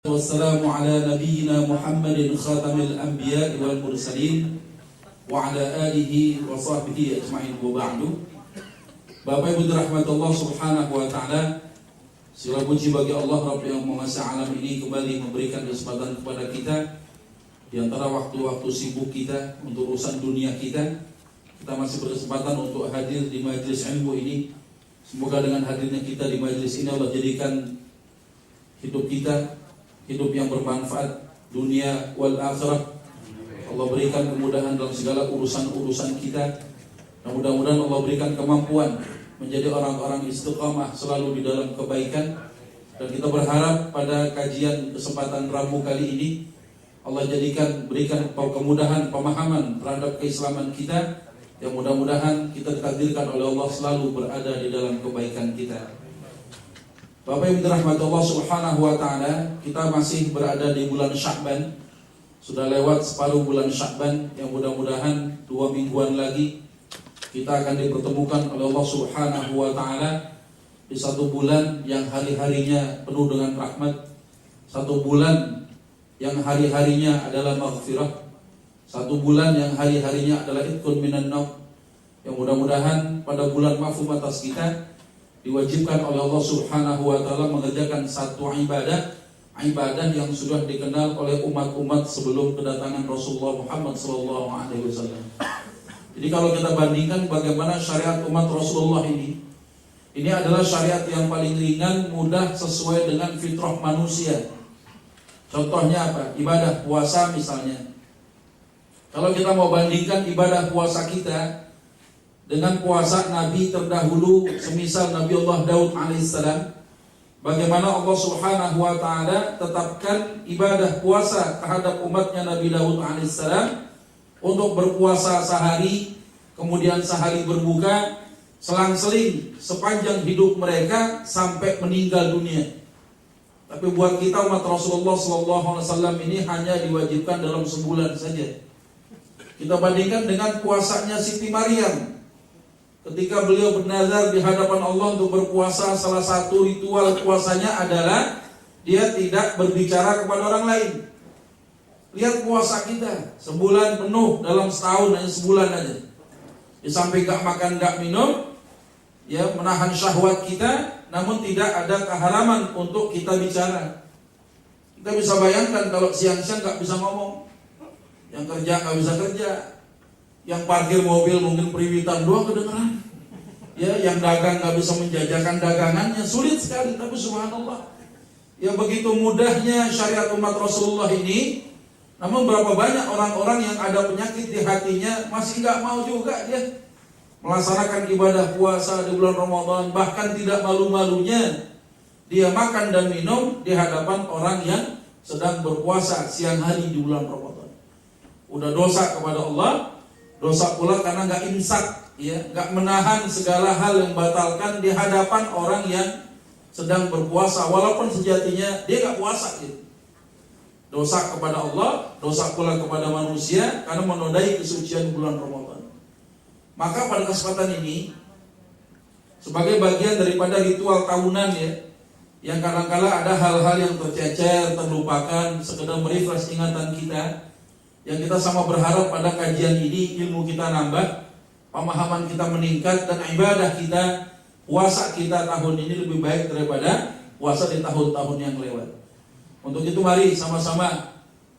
Wassalamu ala nabiyyina Muhammadin khatamil anbiya wal mursalin wa ala alihi wa sahbihi ajma'in wa ba'du. Bapak Ibu dirahmatullah subhanahu wa ta'ala, segala puji bagi Allah Rabb yang menguasai alam ini kembali memberikan kesempatan kepada kita di antara waktu-waktu sibuk kita untuk urusan dunia kita masih berkesempatan untuk hadir di majelis ilmu ini. Semoga dengan hadirnya kita di majelis ini Allah jadikan hidup kita hidup yang bermanfaat dunia wal akhirah. Allah berikan kemudahan dalam segala urusan-urusan kita. Dan mudah-mudahan Allah berikan kemampuan menjadi orang-orang istiqamah selalu di dalam kebaikan. Dan kita berharap pada kajian kesempatan Rabu kali ini Allah berikan kemudahan pemahaman terhadap keislaman kita, yang mudah-mudahan kita ditakdirkan oleh Allah selalu berada di dalam kebaikan kita. Bapak Ibu dirahmati Allah subhanahu wa ta'ala, kita masih berada di bulan Sya'ban. Sudah lewat separuh bulan Sya'ban, yang mudah-mudahan 2 mingguan lagi kita akan dipertemukan oleh Allah subhanahu wa ta'ala di satu bulan yang hari-harinya penuh dengan rahmat, satu bulan yang hari-harinya adalah maghfirah, satu bulan yang hari-harinya adalah itqun minan nar. Yang mudah-mudahan pada bulan mafhum atas kita diwajibkan oleh Allah subhanahu wa ta'ala mengerjakan satu ibadah yang sudah dikenal oleh umat-umat sebelum kedatangan Rasulullah Muhammad SAW. Jadi kalau kita bandingkan bagaimana syariat umat Rasulullah ini adalah syariat yang paling ringan, mudah, sesuai dengan fitrah manusia. Contohnya apa? Ibadah puasa misalnya. Kalau kita mau bandingkan ibadah puasa kita dengan puasa Nabi terdahulu, semisal Nabi Allah Daud alaihissalam, bagaimana Allah subhanahu wa ta'ala tetapkan ibadah puasa terhadap umatnya Nabi Daud alaihissalam untuk berpuasa sehari, kemudian sehari berbuka, selang-seling sepanjang hidup mereka sampai meninggal dunia. Tapi buat kita umat Rasulullah SAW ini hanya diwajibkan dalam sebulan saja. Kita bandingkan dengan puasanya Siti Maryam. Ketika beliau bernazar di hadapan Allah untuk berpuasa, salah satu ritual puasanya adalah dia tidak berbicara kepada orang lain. Lihat puasa kita, sebulan penuh dalam setahun, hanya sebulan aja. Di samping gak makan, gak minum, ya menahan syahwat kita, namun tidak ada keharaman untuk kita bicara. Kita bisa bayangkan kalau siang-siang gak bisa ngomong, yang kerja gak bisa kerja, yang parkir mobil mungkin periwitan doang kedengeran, ya, yang dagang gak bisa menjajakan dagangannya, sulit sekali. Tapi subhanallah, ya begitu mudahnya syariat umat Rasulullah ini. Namun berapa banyak orang-orang yang ada penyakit di hatinya masih gak mau juga dia melaksanakan ibadah puasa di bulan Ramadan. Bahkan tidak malu-malunya dia makan dan minum di hadapan orang yang sedang berpuasa siang hari di bulan Ramadan. Udah dosa kepada Allah, dosa pula karena gak imsak, ya, gak menahan segala hal yang batalkan di hadapan orang yang sedang berpuasa, walaupun sejatinya dia gak puasa gitu. Dosa kepada Allah, dosa pula kepada manusia karena menodai kesucian bulan Ramadan. Maka pada kesempatan ini, sebagai bagian daripada ritual tahunan, ya, yang kadang-kala ada hal-hal yang tercecer, terlupakan, sekedar merefresh ingatan kita, yang kita sama berharap pada kajian ini ilmu kita nambah, pemahaman kita meningkat, dan ibadah kita, puasa kita tahun ini lebih baik daripada puasa di tahun-tahun yang lewat. Untuk itu mari sama-sama,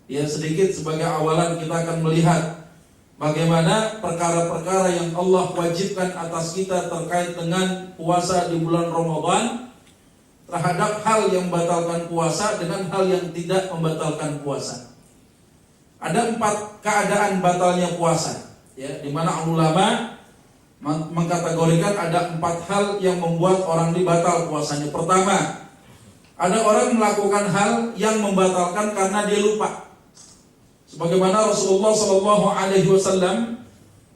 ya, sedikit sebagai awalan kita akan melihat bagaimana perkara-perkara yang Allah wajibkan atas kita terkait dengan puasa di bulan Ramadan, terhadap hal yang membatalkan puasa dengan hal yang tidak membatalkan puasa. Ada 4 keadaan batalnya puasa, ya, di mana ulama mengkategorikan ada 4 hal yang membuat orang ini batal puasanya. Pertama, ada orang melakukan hal yang membatalkan karena dia lupa. Sebagaimana Rasulullah SAW,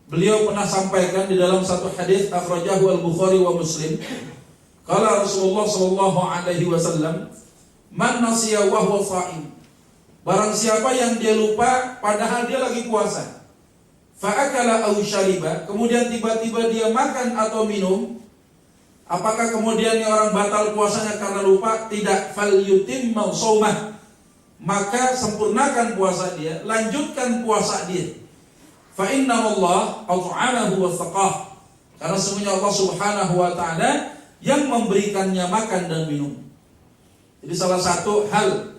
beliau pernah sampaikan di dalam satu hadis akhrajahu al-Bukhari wa Muslim. Kala Rasulullah SAW, man nasiya wa huwa sha'im. Barang siapa yang dia lupa padahal dia lagi puasa, fa'akala aw syariba, kemudian tiba-tiba dia makan atau minum, apakah kemudian orang batal puasanya karena lupa? Tidak. Fal yutimma shaumah, maka sempurnakan puasa dia, lanjutkan puasa dia. Fa innallaha at'amahu wa saqah. Karena semuanya Allah Subhanahu wa taala yang memberikannya makan dan minum. Jadi salah satu hal,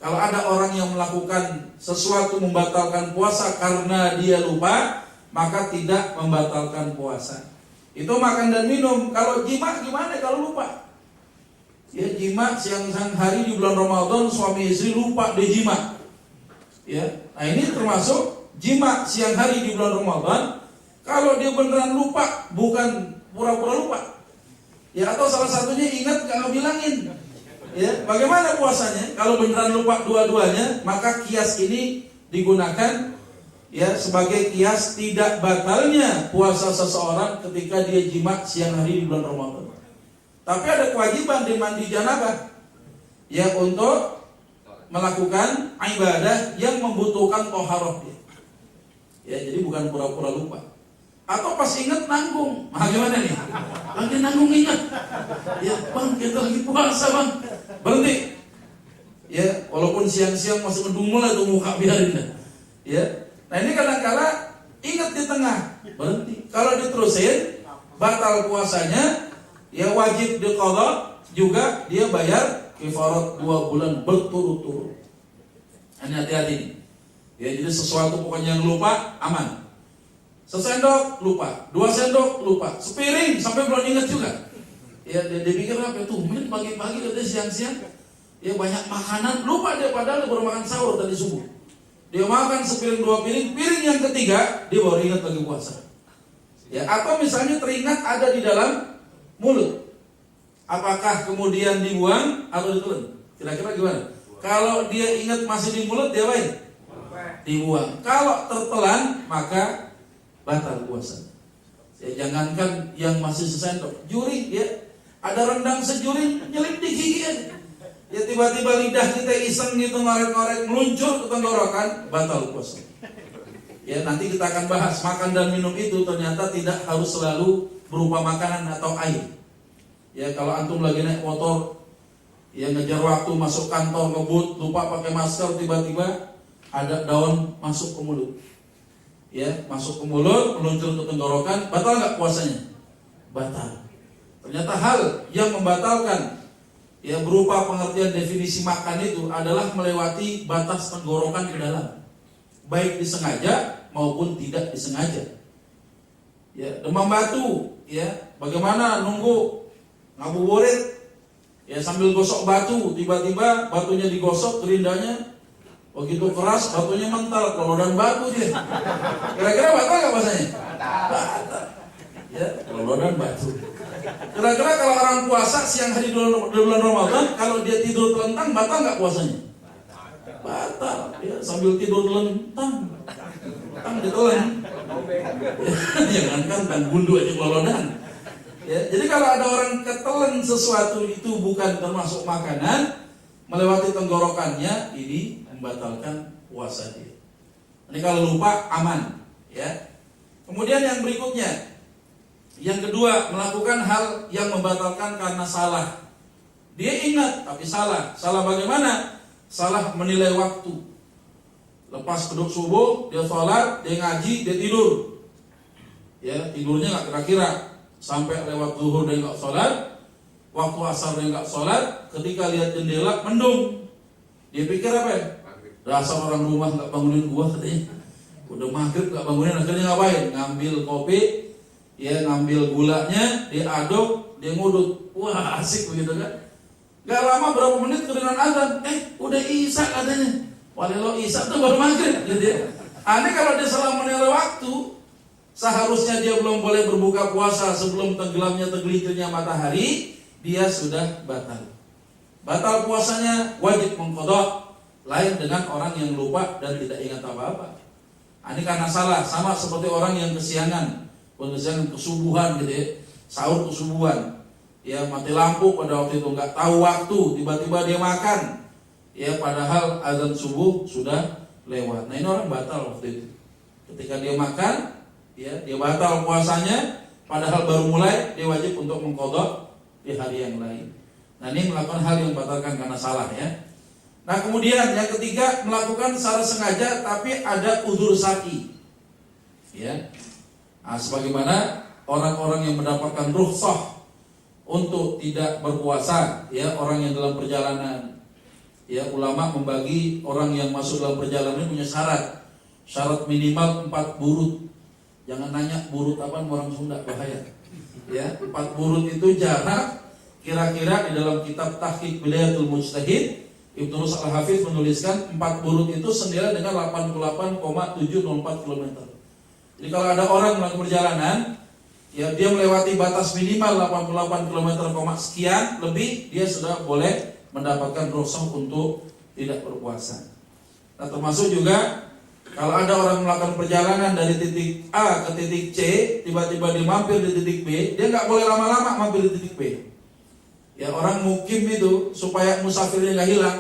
kalau ada orang yang melakukan sesuatu membatalkan puasa karena dia lupa, maka tidak membatalkan puasa. Itu makan dan minum. Kalau jima gimana kalau lupa? Ya, jima siang hari di bulan Ramadan, suami istri lupa dia jima. Ya, nah ini termasuk jima siang hari di bulan Ramadan. Kalau dia beneran lupa, bukan pura-pura lupa. Ya, atau salah satunya ingat nggak bilangin. Ya, bagaimana puasanya? Kalau beneran lupa dua-duanya, maka kias ini digunakan ya sebagai kias tidak batalnya puasa seseorang ketika dia jima siang hari di bulan Ramadan. Tapi ada kewajiban di mandi janabah ya untuk melakukan ibadah yang membutuhkan toharoh dia. Ya, jadi bukan pura-pura lupa. Atau pas ingat nanggung. Nah, gimana nih? Lagi nanggung ingat. Ya, Bang, kita lagi puasa, Bang. Berhenti. Ya, walaupun siang-siang masih ngedumel itu muka biarin dah. Ya. Nah, ini kadang-kala ingat di tengah, berhenti. Kalau diterusin, batal puasanya, ya wajib diqadha, juga dia bayar kifarat 2 bulan berturut-turut. Ini hati-hati nih. Ya, jadi sesuatu pokoknya yang lupa aman. Sesendok lupa, 2 sendok lupa, sepiring sampai belum ingat juga. Ya, dia pikir apa itu? Mungkin pagi-pagi atau siang-siang, ya banyak makanan, lupa dia padahal dia baru makan sahur tadi subuh. Dia makan sepiring 2 piring, piring yang ketiga dia baru ingat lagi puasa. Ya, atau misalnya teringat ada di dalam mulut. Apakah kemudian dibuang atau ditelan? Kira-kira gimana? Kalau dia ingat masih di mulut, dia apain? Dibuang. Kalau tertelan, maka batal puasa. Ya, jangankan yang masih sesendok, juri ya, ada rendang sejuri nyelip di gigi aja. Ya, tiba-tiba lidah kita iseng gitu ngorek-ngorek meluncur ke tenggorokan, batal puasa. Ya, nanti kita akan bahas makan dan minum itu ternyata tidak harus selalu berupa makanan atau air. Ya, kalau antum lagi naik motor, ya ngejar waktu masuk kantor ngebut, lupa pakai masker, tiba-tiba ada daun masuk ke mulut. Ya, masuk ke mulut, meluncur ke tenggorokan, batal nggak puasanya? Batal. Ternyata hal yang membatalkan, ya berupa pengertian definisi makan itu adalah melewati batas tenggorokan ke dalam, baik disengaja maupun tidak disengaja. Ya, demam batu, ya bagaimana nunggu ngabuburit, ya sambil gosok batu, tiba-tiba batunya digosok gerindanya. Begitu keras batunya mental, kelodan batu dia. Kira-kira batal nggak bahasanya? Batal. Ya, kelodan batu. Kira-kira kalau orang puasa siang hari di bulan Ramadan, kalau dia tidur telentang, batal nggak puasanya? Batal. Ya, sambil tidur telentang, tang ditelan. Jangankan tang gundu aja kelodan. Ya, jadi kalau ada orang ketelan sesuatu itu bukan termasuk makanan, melewati tenggorokannya, ini membatalkan puasa dia. Ini kalau lupa aman, ya. Kemudian yang berikutnya, yang kedua, melakukan hal yang membatalkan karena salah. Dia ingat tapi salah. Salah bagaimana? Salah menilai waktu. Lepas beduk subuh, dia sholat, dia ngaji, dia tidur. Ya, tidurnya nggak kira-kira. Sampai lewat zuhur dia nggak sholat, waktu asar dia nggak sholat. Ketika lihat jendela mendung, dia pikir apa ya? Dasar orang rumah nggak bangunin gua katanya. Udah maghrib nggak bangunin, akhirnya ngapain? Ngambil kopi, ya ngambil gulanya, dia aduk, dia ngudut. Wah, asik begitu kan? Gak lama berapa menit kedengaran azan, udah isya katanya. Walau isya tuh baru maghrib, gitu ya. Aneh kalau dia salah menilai waktu, seharusnya dia belum boleh berbuka puasa sebelum tenggelamnya tergelincirnya matahari, dia sudah batal. Batal puasanya wajib mengqadha. Lain dengan orang yang lupa dan tidak ingat apa-apa. Ini karena salah, sama seperti orang yang kesiangan kesubuhan gitu ya, sahur kesubuhan. Ya, mati lampu pada waktu itu, nggak tahu waktu, tiba-tiba dia makan. Ya, padahal azan subuh sudah lewat. Nah, ini orang batal waktu itu. Ketika dia makan, ya, dia batal puasanya, padahal baru mulai, dia wajib untuk mengqadha di hari yang lain. Nah, ini melakukan hal yang membatalkan karena salah ya. Nah kemudian yang ketiga, melakukan secara sengaja tapi ada uzur syar'i. Ya. Nah, sebagaimana orang-orang yang mendapatkan rukhsah untuk tidak berpuasa, ya, orang yang dalam perjalanan. Ya, ulama membagi orang yang masuk dalam perjalanan punya syarat. Syarat minimal 4 burut. Jangan nanya burut apa orang Sunda, bahaya. Ya, 4 burut itu jarak kira-kira di dalam kitab Tahqiq Bidayatul Mujtahid Ibnu Rus Al-Hafiz menuliskan 4 burut itu senilai dengan 88,704 km. Jadi kalau ada orang melakukan perjalanan, ya dia melewati batas minimal 88 km, sekian lebih, dia sudah boleh mendapatkan rukhsah untuk tidak berpuasa. Nah, termasuk juga kalau ada orang melakukan perjalanan dari titik A ke titik C, tiba-tiba dia mampir di titik B, dia nggak boleh lama-lama mampir di titik B. Ya, orang mukim itu supaya musafirnya nggak hilang,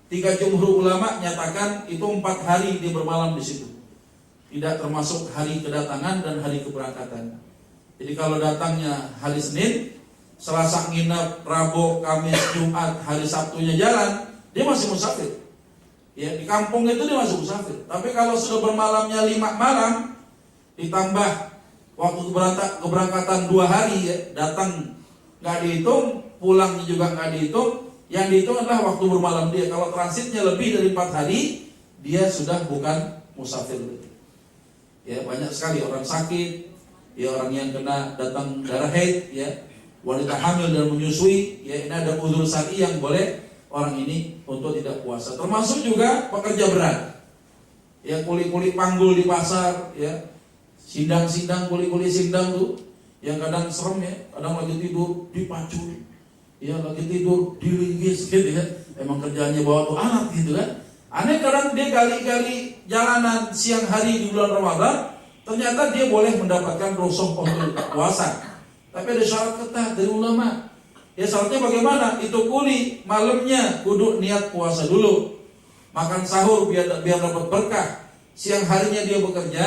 3 jumhur ulama nyatakan itu 4 hari dia bermalam di situ. Tidak termasuk hari kedatangan dan hari keberangkatan. Jadi kalau datangnya hari Senin, Selasa nginep, Rabu, Kamis, Jumat, hari Sabtunya jalan, dia masih musafir. Ya, di kampung itu dia masih musafir. Tapi kalau sudah bermalamnya 5 malam, ditambah waktu keberangkatan 2 hari, ya, datang nggak dihitung, pulangnya juga nggak dihitung. Yang dihitung adalah waktu bermalam dia. Kalau transitnya lebih dari 4 hari, dia sudah bukan musafir. Ya, banyak sekali orang sakit, ya, orang yang kena datang darah haid, ya, wanita hamil dan menyusui, ya, ini ada uzur syar'i yang boleh orang ini untuk tidak puasa. Termasuk juga pekerja berat, ya, kuli-kuli panggul di pasar, ya, sindang-sindang, kuli-kuli sindang tuh, yang kadang serem, ya, kadang lagi tidur dipacu, ya, lagi tidur dilinggis gitu, ya, emang kerjanya bawa tuh alat gitu kan. Aneh, kadang dia gali-gali jalanan siang hari di bulan Ramadan, ternyata dia boleh mendapatkan rukhsah untuk puasa. Tapi ada syarat ketat dari ulama. Ya, syaratnya bagaimana? Itu kuli malamnya kudu niat puasa dulu, makan sahur biar dapat berkah. Siang harinya dia bekerja.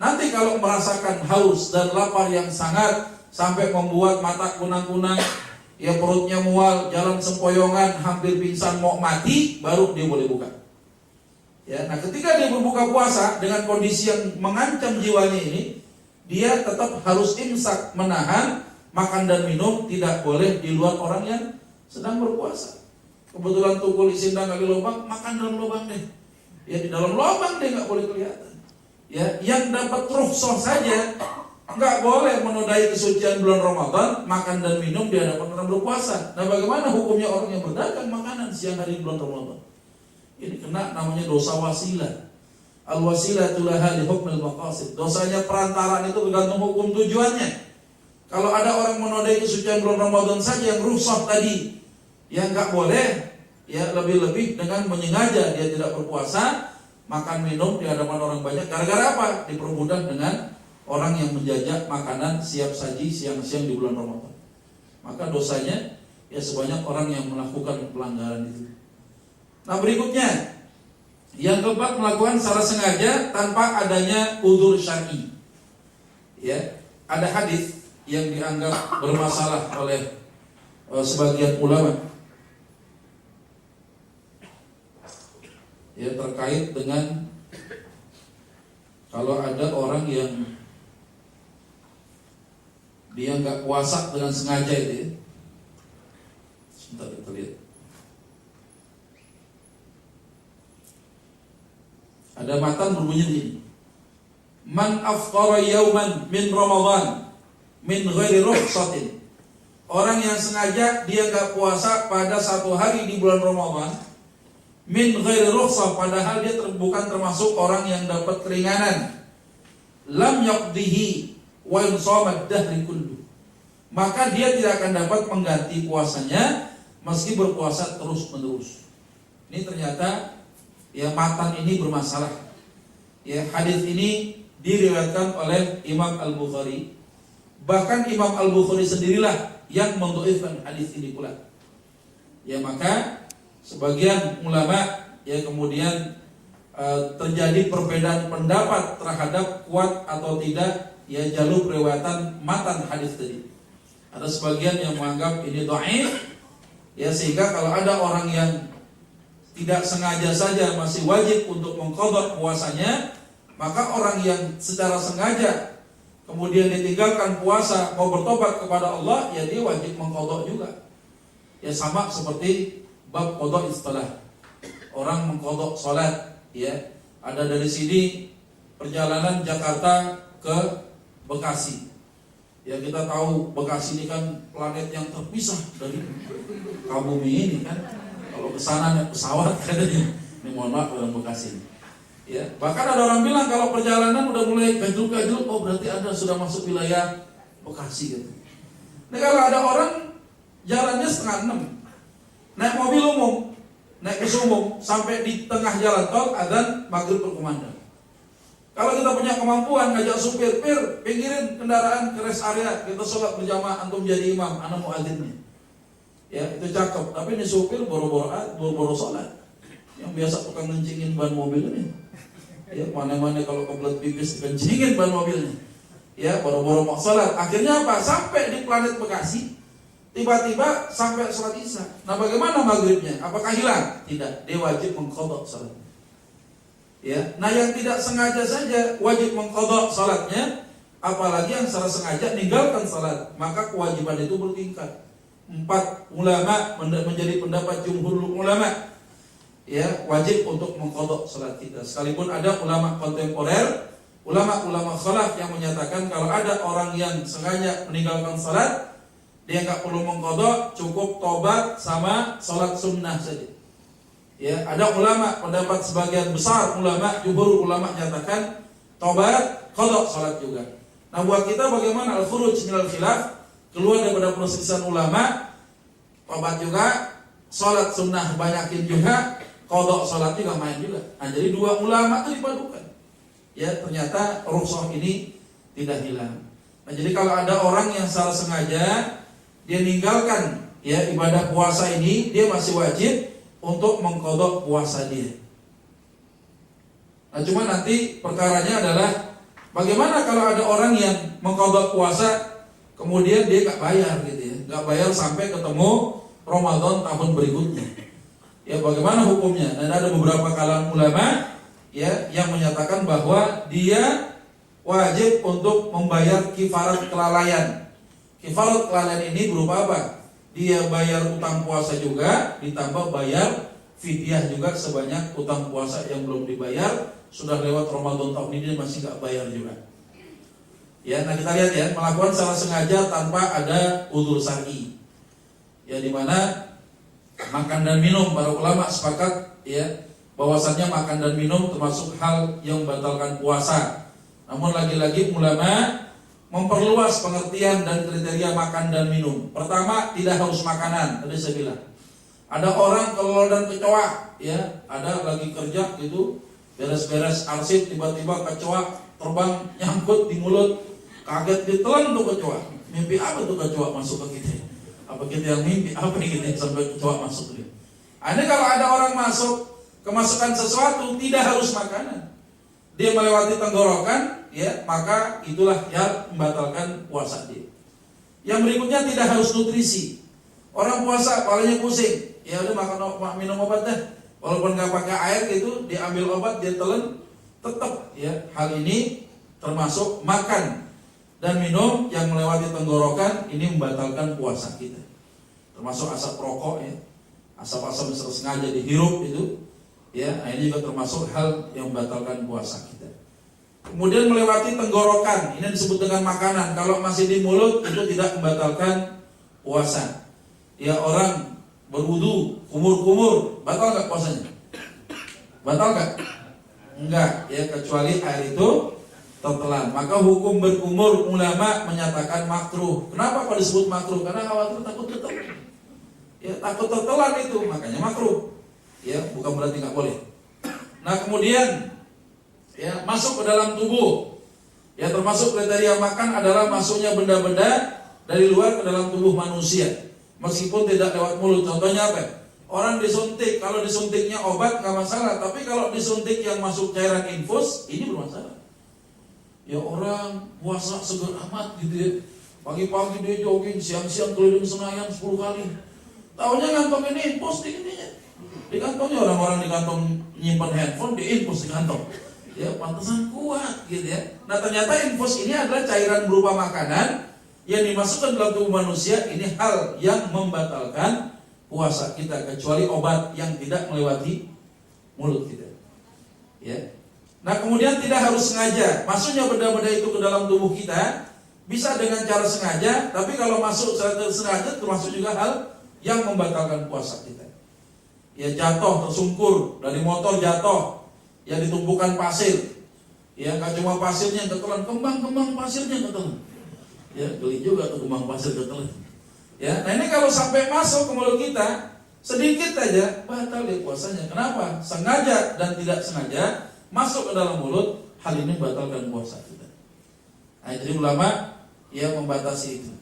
Nanti kalau merasakan haus dan lapar yang sangat sampai membuat mata kunang-kunang, ya, perutnya mual, jalan sempoyongan, hampir pingsan mau mati, baru dia boleh buka. Ya, nah ketika dia berbuka puasa dengan kondisi yang mengancam jiwanya ini, dia tetap harus imsak, menahan makan dan minum, tidak boleh di luar orang yang sedang berpuasa. Kebetulan tuh kulit sindang lagi lubang, makan dalam lubang deh. Ya, di dalam lubang deh nggak boleh kelihatan. Ya, yang dapat rukhsah saja nggak boleh menodai kesucian bulan Ramadan, makan dan minum di hadapan orang berpuasa. Nah, bagaimana hukumnya orang yang berdagang makanan siang hari bulan Ramadan? Ini kena namanya dosa wasilah. Al-wasilatu laha li hukmil maqasid. Dosanya perantaraan itu tergantung hukum tujuannya. Kalau ada orang menodai kesucian bulan Ramadan saja yang rukhsah tadi, ya nggak boleh, ya, lebih-lebih dengan menyengaja dia tidak berpuasa, makan minum di hadapan orang banyak. Gara-gara apa? Dipermudah dengan orang yang menjajak makanan siap saji siang-siang di bulan Ramadan. Maka dosanya ya sebanyak orang yang melakukan pelanggaran itu. Nah, berikutnya yang keempat, melakukan secara sengaja tanpa adanya uzur syar'i. Ya, ada hadis yang dianggap bermasalah oleh sebagian ulama, ya, terkait dengan kalau ada orang yang dia nggak puasa dengan sengaja itu, ya. Sebentar kita lihat. Ada matan berbunyi begini: Man afqara yauman min Ramadan min ghairi rukhsatin. Orang yang sengaja dia enggak puasa pada satu hari di bulan Ramadan, min ghairi rukhsah, padahal dia bukan termasuk orang yang dapat keringanan, lam yaqdihi wa yusama ad-dahri kullu. Maka dia tidak akan dapat mengganti puasanya meski berpuasa terus-menerus. Ini ternyata, ya, matan ini bermasalah. Ya, hadis ini diriwayatkan oleh Imam Al-Bukhari. Bahkan Imam Al-Bukhari sendirilah yang mendhaifkan hadis ini pula. Ya, maka sebagian ulama, ya, kemudian terjadi perbedaan pendapat terhadap kuat atau tidak, ya, jalur riwayatan matan hadis tadi. Ada sebagian yang menganggap ini dhaif, ya, sehingga kalau ada orang yang tidak sengaja saja masih wajib untuk mengqadha puasanya, maka orang yang secara sengaja kemudian ditinggalkan puasa mau bertobat kepada Allah, ya dia wajib mengqadha juga. Ya sama seperti bab qadha istilah. Orang mengqadha salat, ya. Ada dari sini perjalanan Jakarta ke Bekasi. Ya kita tahu Bekasi ini kan planet yang terpisah dari bumi ini kan. Kalau ke sana naik pesawat katanya. Ini mohon maaf orang Bekasi. Ya, bahkan ada orang bilang kalau perjalanan udah mulai gajul-gajul, oh berarti Anda sudah masuk wilayah Bekasi gitu. Nah kalau ada orang jalannya 5:30, naik mobil umum, naik bus umum sampai di tengah jalan tol adzan maghrib berkumandang. Kalau kita punya kemampuan ngajak supir, pinggirin kendaraan ke rest area, kita sholat berjamaah, antum jadi imam, anak muadzinnya. Ya, itu cakep. Tapi ini supir boro-boro sholat. Yang biasa tukang ngencingin ban mobil ini. Ya, mana-mana kalau kebelet pipis dikencingin ban mobilnya. Ya, boro-boro mau sholat. Akhirnya apa? Sampai di planet Bekasi, tiba-tiba sampai sholat isya. Nah, bagaimana maghribnya? Apakah hilang? Tidak. Dia wajib mengqadha sholat. Ya, nah yang tidak sengaja saja wajib mengqadha salatnya, apalagi yang secara sengaja ninggalkan salat, maka kewajiban itu bertingkat. 4 ulama menjadi pendapat jumhur ulama, ya wajib untuk mengqadha salat kita. Sekalipun ada ulama kontemporer, ulama-ulama khalaf yang menyatakan kalau ada orang yang sengaja meninggalkan salat, dia nggak perlu mengqadha, cukup tobat sama salat sunnah saja. Ya, ada ulama pendapat sebagian besar ulama, jumhur ulama nyatakan tobat, qadha salat juga. Nah, buat kita bagaimana al-khuruj minal khilaf, keluar daripada perselisihan ulama, tobat juga, salat sunnah banyakin juga, qadha salat juga main juga. Nah, jadi dua ulama itu dipadukan. Ya, ternyata rukhsah ini tidak hilang. Nah, jadi kalau ada orang yang secara sengaja dia ninggalkan ya ibadah puasa ini, dia masih wajib untuk mengqadha puasa dia. Nah, cuma nanti perkaranya adalah bagaimana kalau ada orang yang mengqadha puasa kemudian dia nggak bayar gitu ya, nggak bayar sampai ketemu Ramadan tahun berikutnya. Ya bagaimana hukumnya? Dan ada beberapa kalangan ulama ya yang menyatakan bahwa dia wajib untuk membayar kifarat kelalaian. Kifarat kelalaian ini berupa apa? Dia bayar utang puasa juga, ditambah bayar fidyah juga sebanyak utang puasa yang belum dibayar, sudah lewat Ramadan tahun ini masih nggak bayar juga. Ya, nah kita lihat ya, melakukan secara sengaja tanpa ada udzur syar'i. Ya, di mana makan dan minum, para ulama sepakat ya bahwasannya makan dan minum termasuk hal yang membatalkan puasa. Namun lagi-lagi ulama memperluas pengertian dan kriteria makan dan minum. Pertama, tidak harus makanan. Tadi saya bilang, ada orang kelelawar dan kecoa, ya, ada lagi kerja gitu, beres-beres arsip, tiba-tiba kecoa terbang nyangkut di mulut, kaget ditelan tuh kecoa. Mimpi apa tuh kecoa masuk ke kita? Apa kita yang mimpi? Apa yang kita sampai kecoa masuk dia? Ini kalau ada orang masuk kemasukan sesuatu tidak harus makanan, dia melewati tenggorokan, ya maka itulah yang membatalkan puasa dia. Yang berikutnya tidak harus nutrisi. Orang puasa kepalanya pusing, ya udah makan minum obat deh. Walaupun nggak pakai air gitu, diambil obat dia telan, tetap ya hal ini termasuk makan dan minum yang melewati tenggorokan ini membatalkan puasa kita. Termasuk asap rokok ya, asap-asap yang sengaja dihirup itu. Ya, ini juga termasuk hal yang membatalkan puasa kita. Kemudian melewati tenggorokan, ini disebut dengan makanan. Kalau masih di mulut itu tidak membatalkan puasa. Ya, orang berwudu, kumur-kumur, batal nggak puasanya? Batal nggak? Enggak, ya kecuali air itu tertelan. Maka hukum berkumur ulama menyatakan makruh. Kenapa kok disebut makruh? Karena khawatir takut tertelan. Ya, takut tertelan itu, makanya makruh. Ya, bukan berarti nggak boleh. Nah, kemudian ya masuk ke dalam tubuh. Ya, termasuk kriteria makan adalah masuknya benda-benda dari luar ke dalam tubuh manusia, meskipun tidak lewat mulut. Contohnya apa? Orang disuntik, kalau disuntiknya obat nggak masalah, tapi kalau disuntik yang masuk cairan infus ini bermasalah. Ya, orang puasa seger amat gitu ya. Pagi-pagi dia jogging, siang-siang keliling Senayan 10 kali. Tahunya ngantongin infus di ininya. Di kantongnya orang-orang di kantong nyimpan handphone, diinfus di kantong. Ya, pantesan kuat gitu ya. Nah, ternyata infus ini adalah cairan berupa makanan yang dimasukkan dalam tubuh manusia. Ini hal yang membatalkan puasa kita, kecuali obat yang tidak melewati mulut kita. Ya. Nah, kemudian tidak harus sengaja. Masuknya benda-benda itu ke dalam tubuh kita bisa dengan cara sengaja, tapi kalau masuk secara sengaja termasuk juga hal yang membatalkan puasa kita. Ya, jatuh tersungkur dari motor, jatuh ya ditumpukan pasir. Ya, nggak cuma pasirnya yang ketelan, kembang pasirnya ketelan. Ya, geli juga tuh kembang pasir ketelan. Ya, nah ini kalau sampai masuk ke mulut kita sedikit aja batal ya puasanya. Kenapa? Sengaja dan tidak sengaja masuk ke dalam mulut, hal ini membatalkan puasa kita. Nah, jadi ulama ya membatasi itu.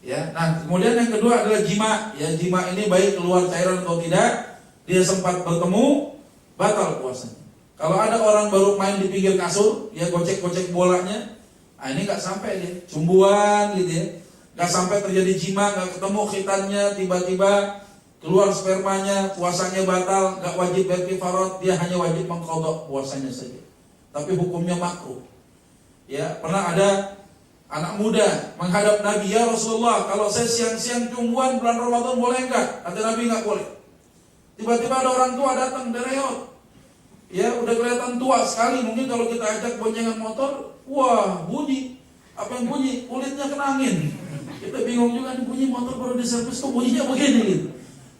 Ya, nah kemudian yang kedua adalah jima. Ya, jima ini baik keluar cairan atau tidak, dia sempat bertemu, batal puasanya. Kalau ada orang baru main di pinggir kasur, ya gocek-gocek bolanya, nah ini nggak sampai dia cumbuan gitu ya, nggak sampai terjadi jima, nggak ketemu khitannya, tiba-tiba keluar spermanya, puasanya batal, nggak wajib berkifarat, dia hanya wajib mengqadha puasanya saja. Tapi hukumnya makruh. Ya, pernah ada anak muda menghadap Nabi, ya Rasulullah, kalau saya siang-siang cumbuan bulan Ramadan boleh enggak? Kata Nabi, nggak boleh. Tiba-tiba ada orang tua datang dari reot. Ya, udah kelihatan tua sekali. Mungkin kalau kita ajak boncengan motor, wah bunyi. Apa yang bunyi? Kulitnya kena angin. Kita bingung juga, nih bunyi motor baru diservis kok bunyinya begini gitu.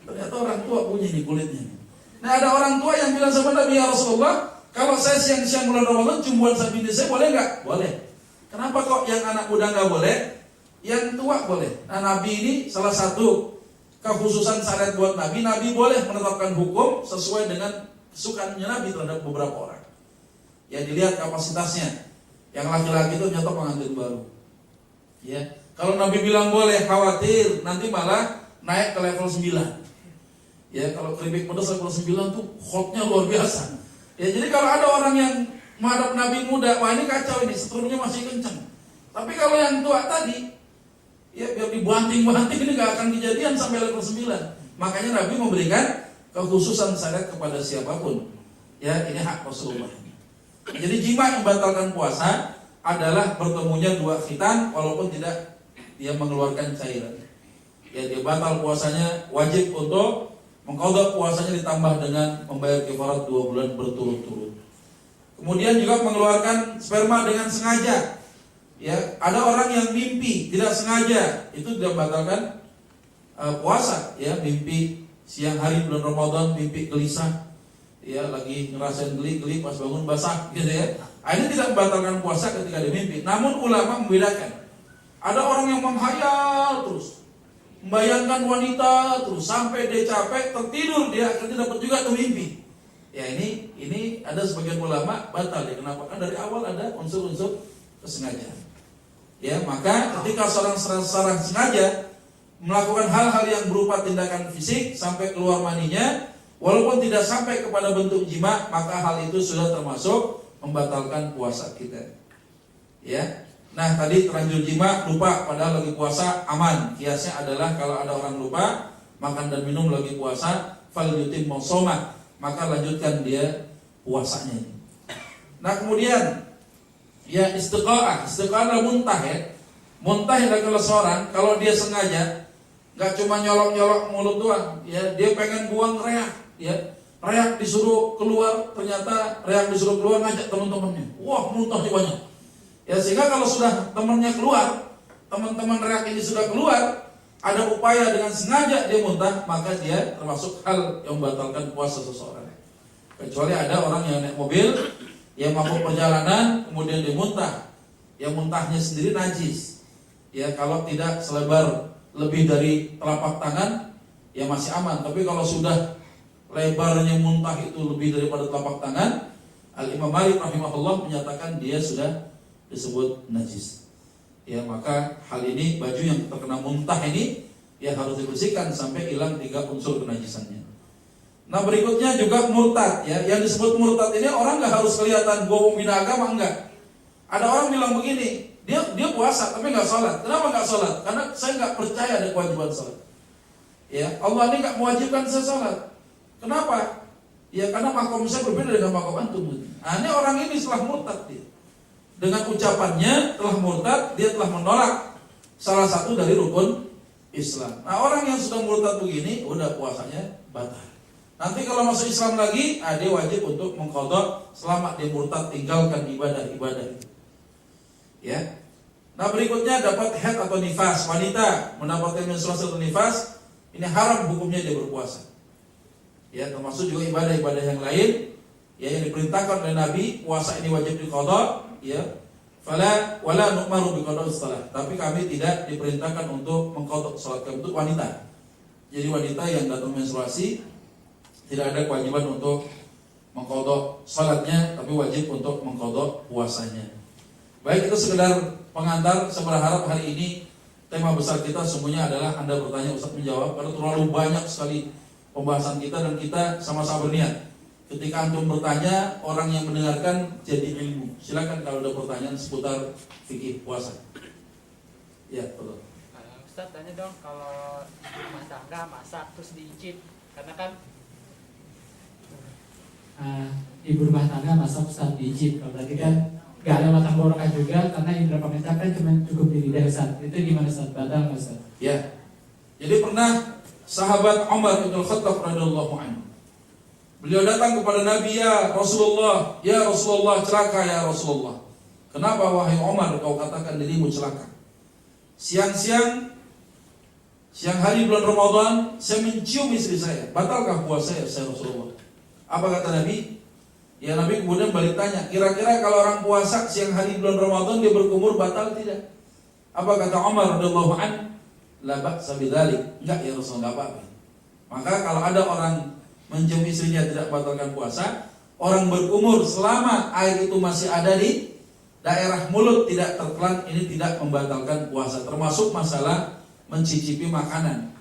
Ternyata orang tua bunyi nih kulitnya. Nah, ada orang tua yang bilang sama Nabi, ya Rasulullah, kalau saya siang-siang bulan Ramadan cumbuan sama bini saya boleh nggak? Boleh. Kenapa kok yang anak muda nggak boleh, yang tua boleh? Nah, Nabi ini salah satu kekhususan syariat buat Nabi. Nabi boleh menetapkan hukum sesuai dengan kesukaannya Nabi terhadap beberapa orang. Ya, dilihat kapasitasnya. Yang laki-laki itu nyetok pengantin baru. Ya, kalau Nabi bilang boleh, khawatir nanti malah naik ke level 9. Ya, kalau keripik pedas level 9 tuh hotnya luar biasa. Ya, jadi kalau ada orang yang menghadap Nabi muda, wah ini kacau ini, setrumnya masih kencang. Tapi kalau yang tua tadi, ya biar dibanting-banting ini gak akan kejadian sampai level 9. Makanya Nabi memberikan kekhususan syariat kepada siapapun. Ya, ini hak Rasulullah. Jadi jima yang membatalkan puasa adalah bertemunya dua khitan walaupun tidak dia mengeluarkan cairan. Ya, dia batal puasanya, wajib untuk mengqadha puasanya ditambah dengan membayar kafarat 2 bulan berturut-turut. Kemudian juga mengeluarkan sperma dengan sengaja. Ya, ada orang yang mimpi tidak sengaja, itu tidak membatalkan puasa. Ya, mimpi siang hari bulan Ramadan, mimpi gelisah, ya lagi ngerasain geli-geli pas bangun basah gitu ya. Ini tidak membatalkan puasa ketika dia mimpi. Namun ulama membedakan. Ada orang yang menghayal terus, membayangkan wanita terus sampai dia capek tertidur, dia akhirnya dapat juga tuh mimpi. Ya, ini ada sebagian ulama batal ya. Kenapa? Kan dari awal ada unsur-unsur kesengajaan. Ya, maka ketika seorang secara sengaja melakukan hal-hal yang berupa tindakan fisik sampai keluar maninya, walaupun tidak sampai kepada bentuk jima, maka hal itu sudah termasuk membatalkan puasa kita. Ya, nah tadi terlanjur jima, lupa padahal lagi puasa, aman. Kiasnya adalah kalau ada orang lupa makan dan minum lagi puasa, fal yutim mausomah, maka lanjutkan dia puasanya. Nah kemudian ya istiqaah adalah muntah ya. Muntah adalah kalau seorang kalau dia sengaja nggak cuma nyolok-nyolok mulut doang, ya dia pengen buang reak, ya reak disuruh keluar, ternyata reak disuruh keluar ngajak teman-temannya, wah muntahnya banyak, ya sehingga kalau sudah temannya keluar, teman-teman reak ini sudah keluar, ada upaya dengan sengaja dia muntah, maka dia termasuk hal yang membatalkan puasa seseorang. Kecuali ada orang yang naik mobil, yang mabuk perjalanan, kemudian dia muntah, yang muntahnya sendiri najis, ya kalau tidak selebar lebih dari telapak tangan ya masih aman. Tapi kalau sudah lebarnya muntah itu lebih daripada telapak tangan, Al-Imam Malik rahimahullah menyatakan dia sudah disebut najis. Ya, maka hal ini baju yang terkena muntah ini ya harus dibersihkan sampai hilang 3 unsur kenajisannya. Nah berikutnya juga murtad ya. Yang disebut murtad ini orang nggak harus kelihatan gua membina agama, enggak. Ada orang bilang begini, dia puasa tapi nggak sholat. Kenapa nggak sholat? Karena saya nggak percaya ada kewajiban sholat. Ya, Allah ini nggak mewajibkan saya sholat. Kenapa? Ya karena makom saya berbeda dengan makom antum. Nah, ini orang ini setelah murtad dia. Dengan ucapannya telah murtad, dia telah menolak salah satu dari rukun Islam. Nah, orang yang sudah murtad begini, udah puasanya batal. Nanti kalau masuk Islam lagi, dia wajib untuk mengqadha selama dia murtad, tinggalkan ibadah-ibadah itu. Ya. Nah, berikutnya dapat haid atau nifas. Wanita mendapatkan menstruasi atau nifas, ini haram hukumnya dia berpuasa. Ya, termasuk juga ibadah-ibadah yang lain ya yang diperintahkan oleh Nabi, puasa ini wajib diqadha, ya. Fala wala nu'maru biqada'is shalah. Tapi kami tidak diperintahkan untuk mengqadha salat kami untuk wanita. Jadi wanita yang datang menstruasi tidak ada kewajiban untuk mengqadha salatnya, tapi wajib untuk mengqadha puasanya. Baik, itu sekedar pengantar. Saya berharap hari ini tema besar kita semuanya adalah Anda bertanya, Ustaz menjawab, karena terlalu banyak sekali pembahasan kita dan kita sama-sama berniat. Ketika antum bertanya, orang yang mendengarkan jadi ilmu. Silakan kalau ada pertanyaan seputar fikih puasa. Ya, betul. Ustaz tanya dong, kalau rumah tangga masak terus diicip, karena kan ibu rumah tangga masak Ustaz diicip, kalau berarti kan gak ada matang borokah juga, karena indra pemerintah kan cuma cukup di lidah Ustaz. Itu gimana Ustaz? Batal nggak Ustaz? Ya. Jadi pernah sahabat Umar bin Khattab radhiyallahu anhu, beliau datang kepada Nabi, ya Rasulullah, celaka ya Rasulullah. Kenapa wahai Umar kau katakan dirimu celaka? Siang hari bulan Ramadan saya mencium istri saya, batalkah puasa saya Rasulullah? Apa kata Nabi? Ya, Nabi kemudian balik tanya, kira-kira kalau orang puasa siang hari bulan Ramadan dia berkumur batal tidak? Apa kata Umar radhiyallahu anhu? La ba'sa bidzalik. Enggak ya Rasulullah, enggak apa-apa. Maka kalau ada orang mencium istrinya tidak batalkan puasa, orang berkumur selama air itu masih ada di daerah mulut tidak tertelan, ini tidak membatalkan puasa. Termasuk masalah mencicipi makanan.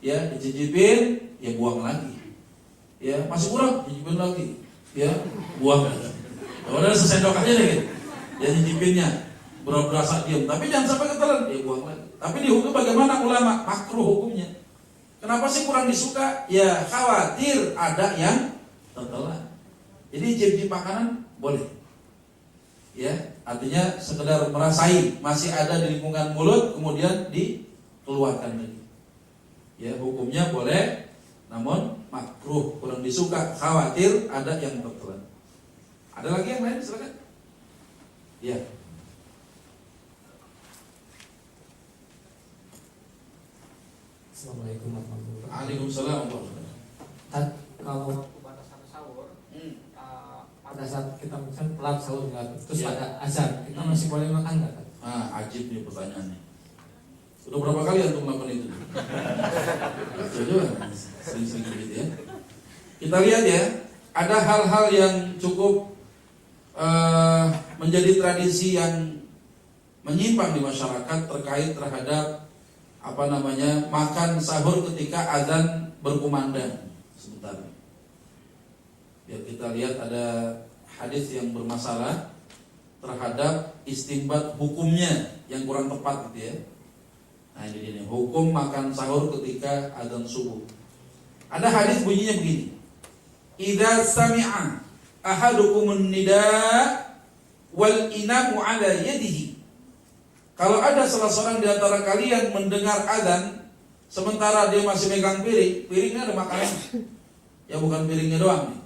Ya, dicicipin, ya buang lagi. Ya, masih kurang, cicipin lagi. Ya, buang lagi. Udah sesendok aja deh gitu. Ya nyicipinnya. Berasa diam, tapi jangan sampai ketelan, ya buang lagi. Tapi dihukum bagaimana ulama? Makruh hukumnya. Kenapa sih kurang disuka? Ya khawatir ada yang tertelan. Jadi cicip makanan boleh. Ya, artinya sekedar merasai masih ada di lingkungan mulut, kemudian dikeluarkan lagi. Ya, hukumnya boleh, namun makruh, kurang disuka, khawatir ada yang tertelan. Ada lagi yang lain, silakan. Ya. Assalamualaikum warahmatullahi wabarakatuh. Waalaikumsalam warahmatullahi wabarakatuh. kalau batasan sahur, Pada saat kita misalkan telat sahur terus Ya. ada azan, kita masih boleh makan nggak? Ajib nih pertanyaannya. Udah berapa kali antum melakukan itu? Coba sering-sering gitu ya. Kita lihat ya, ada hal-hal yang cukup menjadi tradisi yang menyimpang di masyarakat terkait terhadap makan sahur ketika azan berkumandang. Sebentar. Biar kita lihat ada hadis yang bermasalah terhadap istinbat hukumnya yang kurang tepat gitu ya. Nah ini hukum makan sahur ketika azan subuh. Ada hadis bunyinya begini. Idza sami'a ahadukumun nida' wal inamu 'ala yadihi. Kalau ada salah seorang di antara kalian mendengar azan sementara dia masih megang piring, piringnya ada makanan. Ya bukan piringnya doang nih.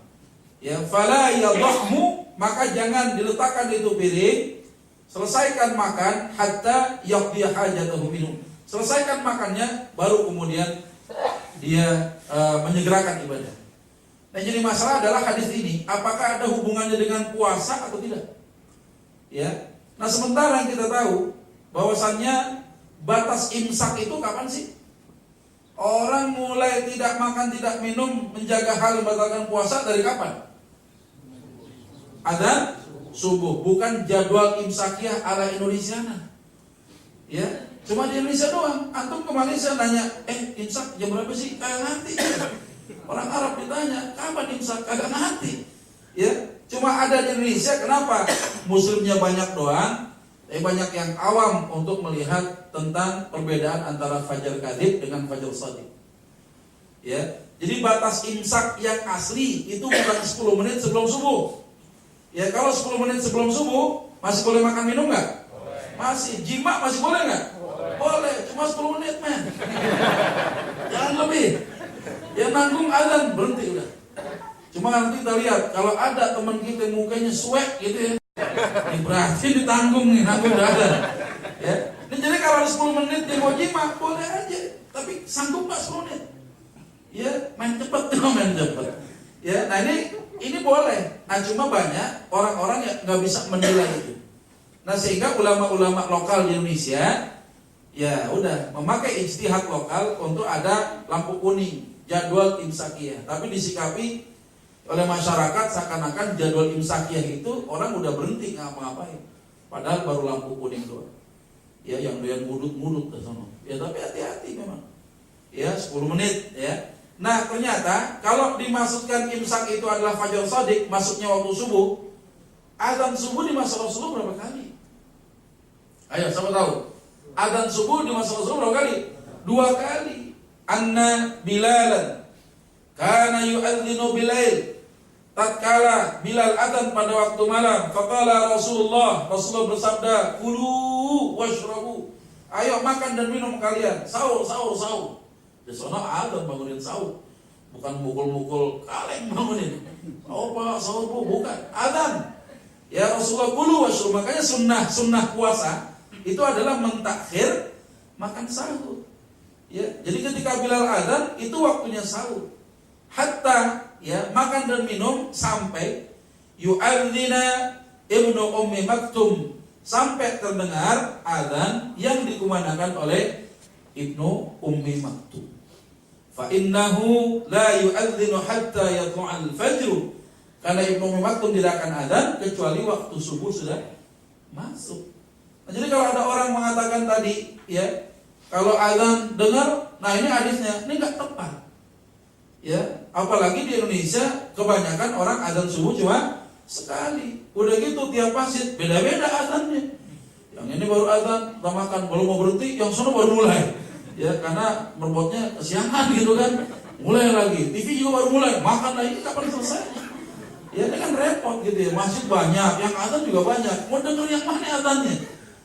Ya fala yadhmu, maka jangan diletakkan itu piring, selesaikan makan hatta yaqdi hajatahu minum. Selesaikan makannya baru kemudian dia menyegerakan ibadah. Nah jadi masalah adalah hadis ini, apakah ada hubungannya dengan puasa atau tidak? Ya. Nah sementara yang kita tahu bahwasannya batas imsak itu kapan sih? Orang mulai tidak makan, tidak minum, menjaga hal yang membatalkan puasa dari kapan? Adzan subuh, bukan jadwal imsakiyah ala Indonesia. Ya, cuma di Indonesia doang. Antum ke Malaysia nanya, imsak jam berapa sih? Kagak ngerti. Orang Arab ditanya, kapan imsak? Kagak ngerti. Ya, cuma ada di Indonesia. Kenapa? Muslimnya banyak doang. Banyak yang awam untuk melihat tentang perbedaan antara fajar kadhib dengan fajar shadiq. Ya, Jadi batas imsak yang asli itu bukan 10 menit sebelum subuh. Ya kalau 10 menit sebelum subuh masih boleh makan minum nggak? Masih. Jima masih boleh nggak? Boleh. Cuma 10 menit men. Jangan lebih. Ya nanggung azan berhenti udah. Cuma nanti kita lihat kalau ada teman kita yang mukanya suek gitu ya, ini berarti ditanggung nih, nanggung udah ada. Ya. Dan jadi kalau ada 10 menit dia mau jima boleh aja. Tapi sanggup nggak 10 menit? Ya main cepet tuh main cepet. Ya, nah ini boleh. Nah cuma banyak orang-orang yang nggak bisa menilai itu. Nah sehingga ulama-ulama lokal di Indonesia ya udah memakai ijtihad lokal untuk ada lampu kuning jadwal imsakiyah. Tapi disikapi oleh masyarakat seakan-akan jadwal imsakiyah itu orang udah berhenti ngapa-ngapain. Padahal baru lampu kuning doang. Ya yang doyan mudut-mudut ke sana. Ya tapi hati-hati memang. Ya 10 menit ya. Nah ternyata kalau dimaksudkan imsak itu adalah fajar shadiq, masuknya waktu subuh. Azan subuh di masa Rasulullah berapa kali? Ayo siapa tahu? Azan subuh di masa Rasulullah berapa kali? 2 kali. Anna Bilalan kana yu'adzinu bilail. Tatkala Bilal adzan pada waktu malam, faqala Rasulullah bersabda, kulu washrabu. Ayo makan dan minum kalian. Sahur. Di sana adzan bangunin sahur. Bukan mukul-mukul kaleng bangunin. Sahur Bu, bukan. Adzan. Ya Rasulullah kulu washrabu. Makanya sunnah puasa itu adalah mentakhir makan sahur. Ya, jadi ketika Bilal adzan itu waktunya sahur. Hatta ya makan dan minum sampai yu'adzina Ibnu Ummi Maktum, sampai terdengar adzan yang dikumandangkan oleh Ibnu Ummi Maktum. Fa innahu la yu'adzinu hatta yatlu'al fajr. Karena Ibnu Ummi Maktum tidak akan adzan kecuali waktu subuh sudah masuk. Nah, jadi kalau ada orang mengatakan tadi ya, kalau adzan dengar, nah ini hadisnya, ini enggak tepat. Ya, apalagi di Indonesia kebanyakan orang azan subuh cuma sekali. Udah gitu tiap masjid beda-beda azannya. Yang ini baru azan, kita makan belum mau berhenti, yang sana baru mulai. Ya, karena berbuatnya kesiangan gitu kan. Mulai lagi, TV juga baru mulai, makan lagi kapan selesai? Ya, ini kan repot gitu ya. Masjid banyak, yang azan juga banyak. Mau denger yang mana azannya?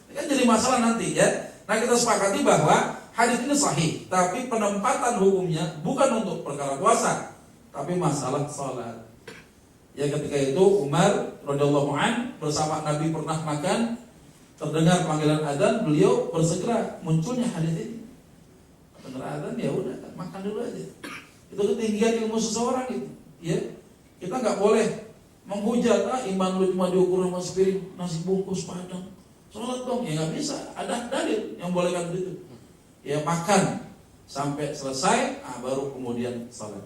Ini kan jadi masalah nanti ya. Nah, kita sepakati bahwa hadis ini sahih, tapi penempatan hukumnya bukan untuk perkara puasa, tapi masalah salat. Ya ketika itu Umar radhiyallahu an bersama Nabi pernah makan, terdengar panggilan adzan, beliau bersegera, munculnya hadis ini. Dengar adzan ya udah makan dulu aja. Itu ketinggian ilmu seseorang itu. Ya. Kita enggak boleh menghujat iman lu cuma diukur sama sepiring nasi bungkus padang. Salat dong, ya enggak bisa. Ada dalil yang bolehkan begitu. Ya makan sampai selesai, baru kemudian salat.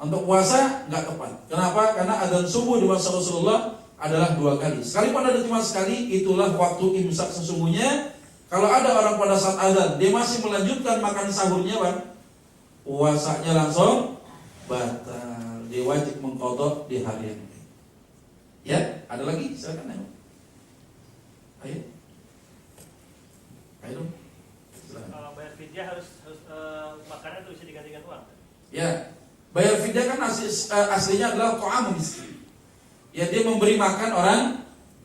Untuk puasa nggak tepat. Kenapa? Karena adzan subuh di masa Rasulullah adalah 2 kali. Sekalipun ada cuma sekali, itulah waktu imsak sesungguhnya. Kalau ada orang pada saat adzan dia masih melanjutkan makan sahurnya, Bang, puasanya langsung batal. Dia wajib mengqadha di hari yang lain. Ya, ada lagi? Silakan ayo. Ayo. Kalau bayar fidyah harus makanan itu bisa digantikan uang. Ya, bayar fidyah kan aslinya adalah ta'am miskin. Ya, dia memberi makan orang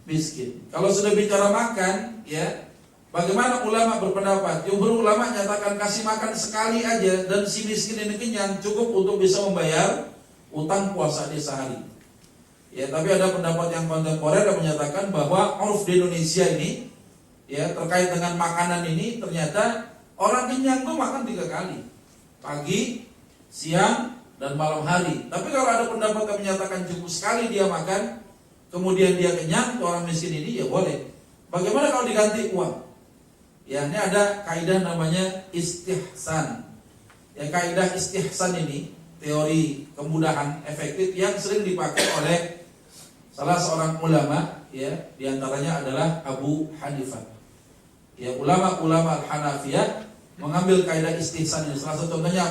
miskin. Kalau sudah bicara makan, ya, bagaimana ulama berpendapat? Jumhur ulama nyatakan kasih makan sekali aja dan si miskin ini kenyang, cukup untuk bisa membayar utang puasa dia sehari. Ya, tapi ada pendapat yang kontemporer yang menyatakan bahwa uruf di Indonesia ini, ya, terkait dengan makanan ini, ternyata orang kenyang tuh makan 3 kali, pagi, siang, dan malam hari. Tapi kalau ada pendapat yang menyatakan cukup sekali dia makan, kemudian dia kenyang, orang miskin ini ya boleh. Bagaimana kalau diganti uang? Ya, ini ada kaidah namanya istihsan. Ya, kaidah istihsan ini teori kemudahan efektif yang sering dipakai oleh salah seorang ulama, ya, diantaranya adalah Abu Hanifah. Ya, ulama-ulama Hanafiyah mengambil kaidah istihsan ini. Salah satu contohnya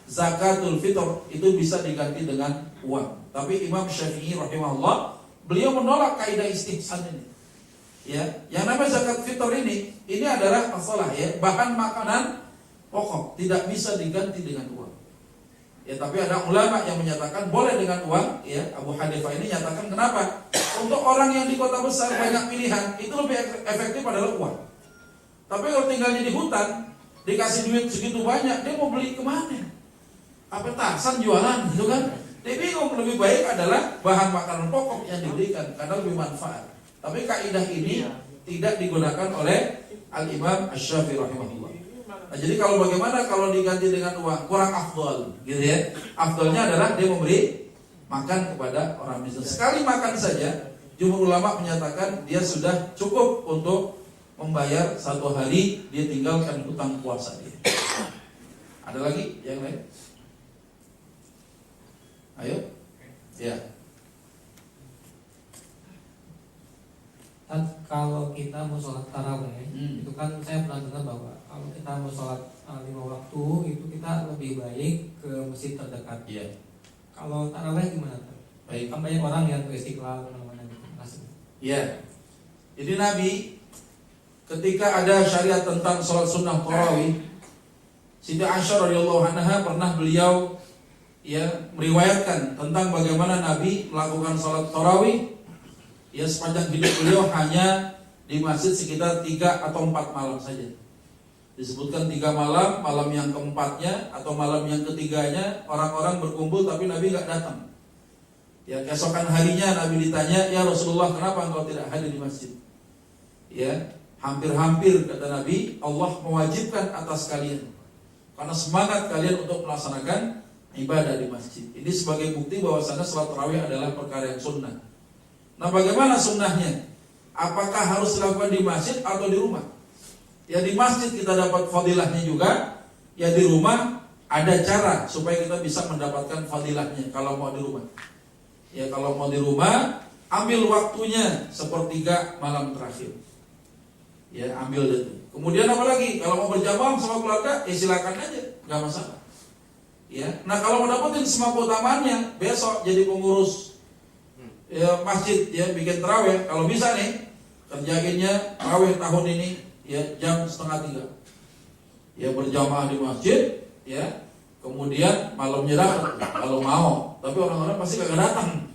zakatul fitr itu bisa diganti dengan uang. Tapi Imam Syafi'i rahimahullah beliau menolak kaidah istihsan ini. Ya, yang namanya zakat fitr ini adalah asalah, ya, bahan makanan pokok, tidak bisa diganti dengan uang. Ya, tapi ada ulama yang menyatakan boleh dengan uang. Ya, Abu Hanifah ini nyatakan kenapa? Untuk orang yang di kota besar banyak pilihan, itu lebih efektif adalah uang. Tapi kalau tinggalnya di hutan, dikasih duit segitu banyak, dia mau beli kemana? Apa tasan jualan gitu kan? Dia bingung. Lebih baik adalah bahan makanan pokok yang diberikan karena lebih manfaat. Tapi kaidah ini tidak digunakan oleh Al-Imam Asy-Syafi'i rahimahullah. Nah, jadi kalau bagaimana kalau diganti dengan uang, kurang afdol gitu ya. Afdolnya adalah dia memberi makan kepada orang miskin. Sekali makan saja, jumhur ulama menyatakan dia sudah cukup untuk membayar satu hari dia tinggalkan hutang puasa dia. Ada lagi yang lain? Ayo. Ya. Kan kalau kita mau sholat taraweh, itu kan saya pernah dengar bahwa kalau kita mau sholat 5 waktu itu kita lebih baik ke masjid terdekat. Iya. Kalau taraweh gimana? Baik. Kan banyak orang yang ke Istiqlal mana-mana gitu. Iya. Jadi Nabi ketika ada syariat tentang sholat sunnah tarawih, Siti Aisyah radhiyallahu anha pernah beliau meriwayatkan tentang bagaimana Nabi melakukan sholat tarawih. Ya, sepanjang hidup beliau hanya di masjid sekitar 3 atau 4 malam saja. Disebutkan 3 malam, malam yang keempatnya atau malam yang ketiganya orang-orang berkumpul tapi Nabi nggak datang. Ya, keesokan harinya Nabi ditanya, ya Rasulullah, kenapa engkau tidak hadir di masjid? Ya, hampir-hampir kata Nabi, Allah mewajibkan atas kalian karena semangat kalian untuk melaksanakan ibadah di masjid. Ini sebagai bukti bahwasanya salat tarawih adalah perkara yang sunnah. Nah, bagaimana sunnahnya? Apakah harus dilakukan di masjid atau di rumah? Ya, di masjid kita dapat fadilahnya juga. Ya, di rumah ada cara supaya kita bisa mendapatkan fadilahnya kalau mau di rumah. Ya, kalau mau di rumah, ambil waktunya sepertiga malam terakhir. Ya, ambil itu. Kemudian apa lagi? Kalau mau berjamaah sama keluarga, silakan aja, nggak masalah. Ya, nah kalau mau dapetin semua keutamaannya, besok jadi pengurus masjid, ya bikin tarawih. Kalau bisa nih, kerjainnya tarawih tahun ini ya jam 2:30. Ya, berjamaah di masjid, ya. Kemudian malamnya datang kalau mau. Tapi orang-orang pasti kagak datang.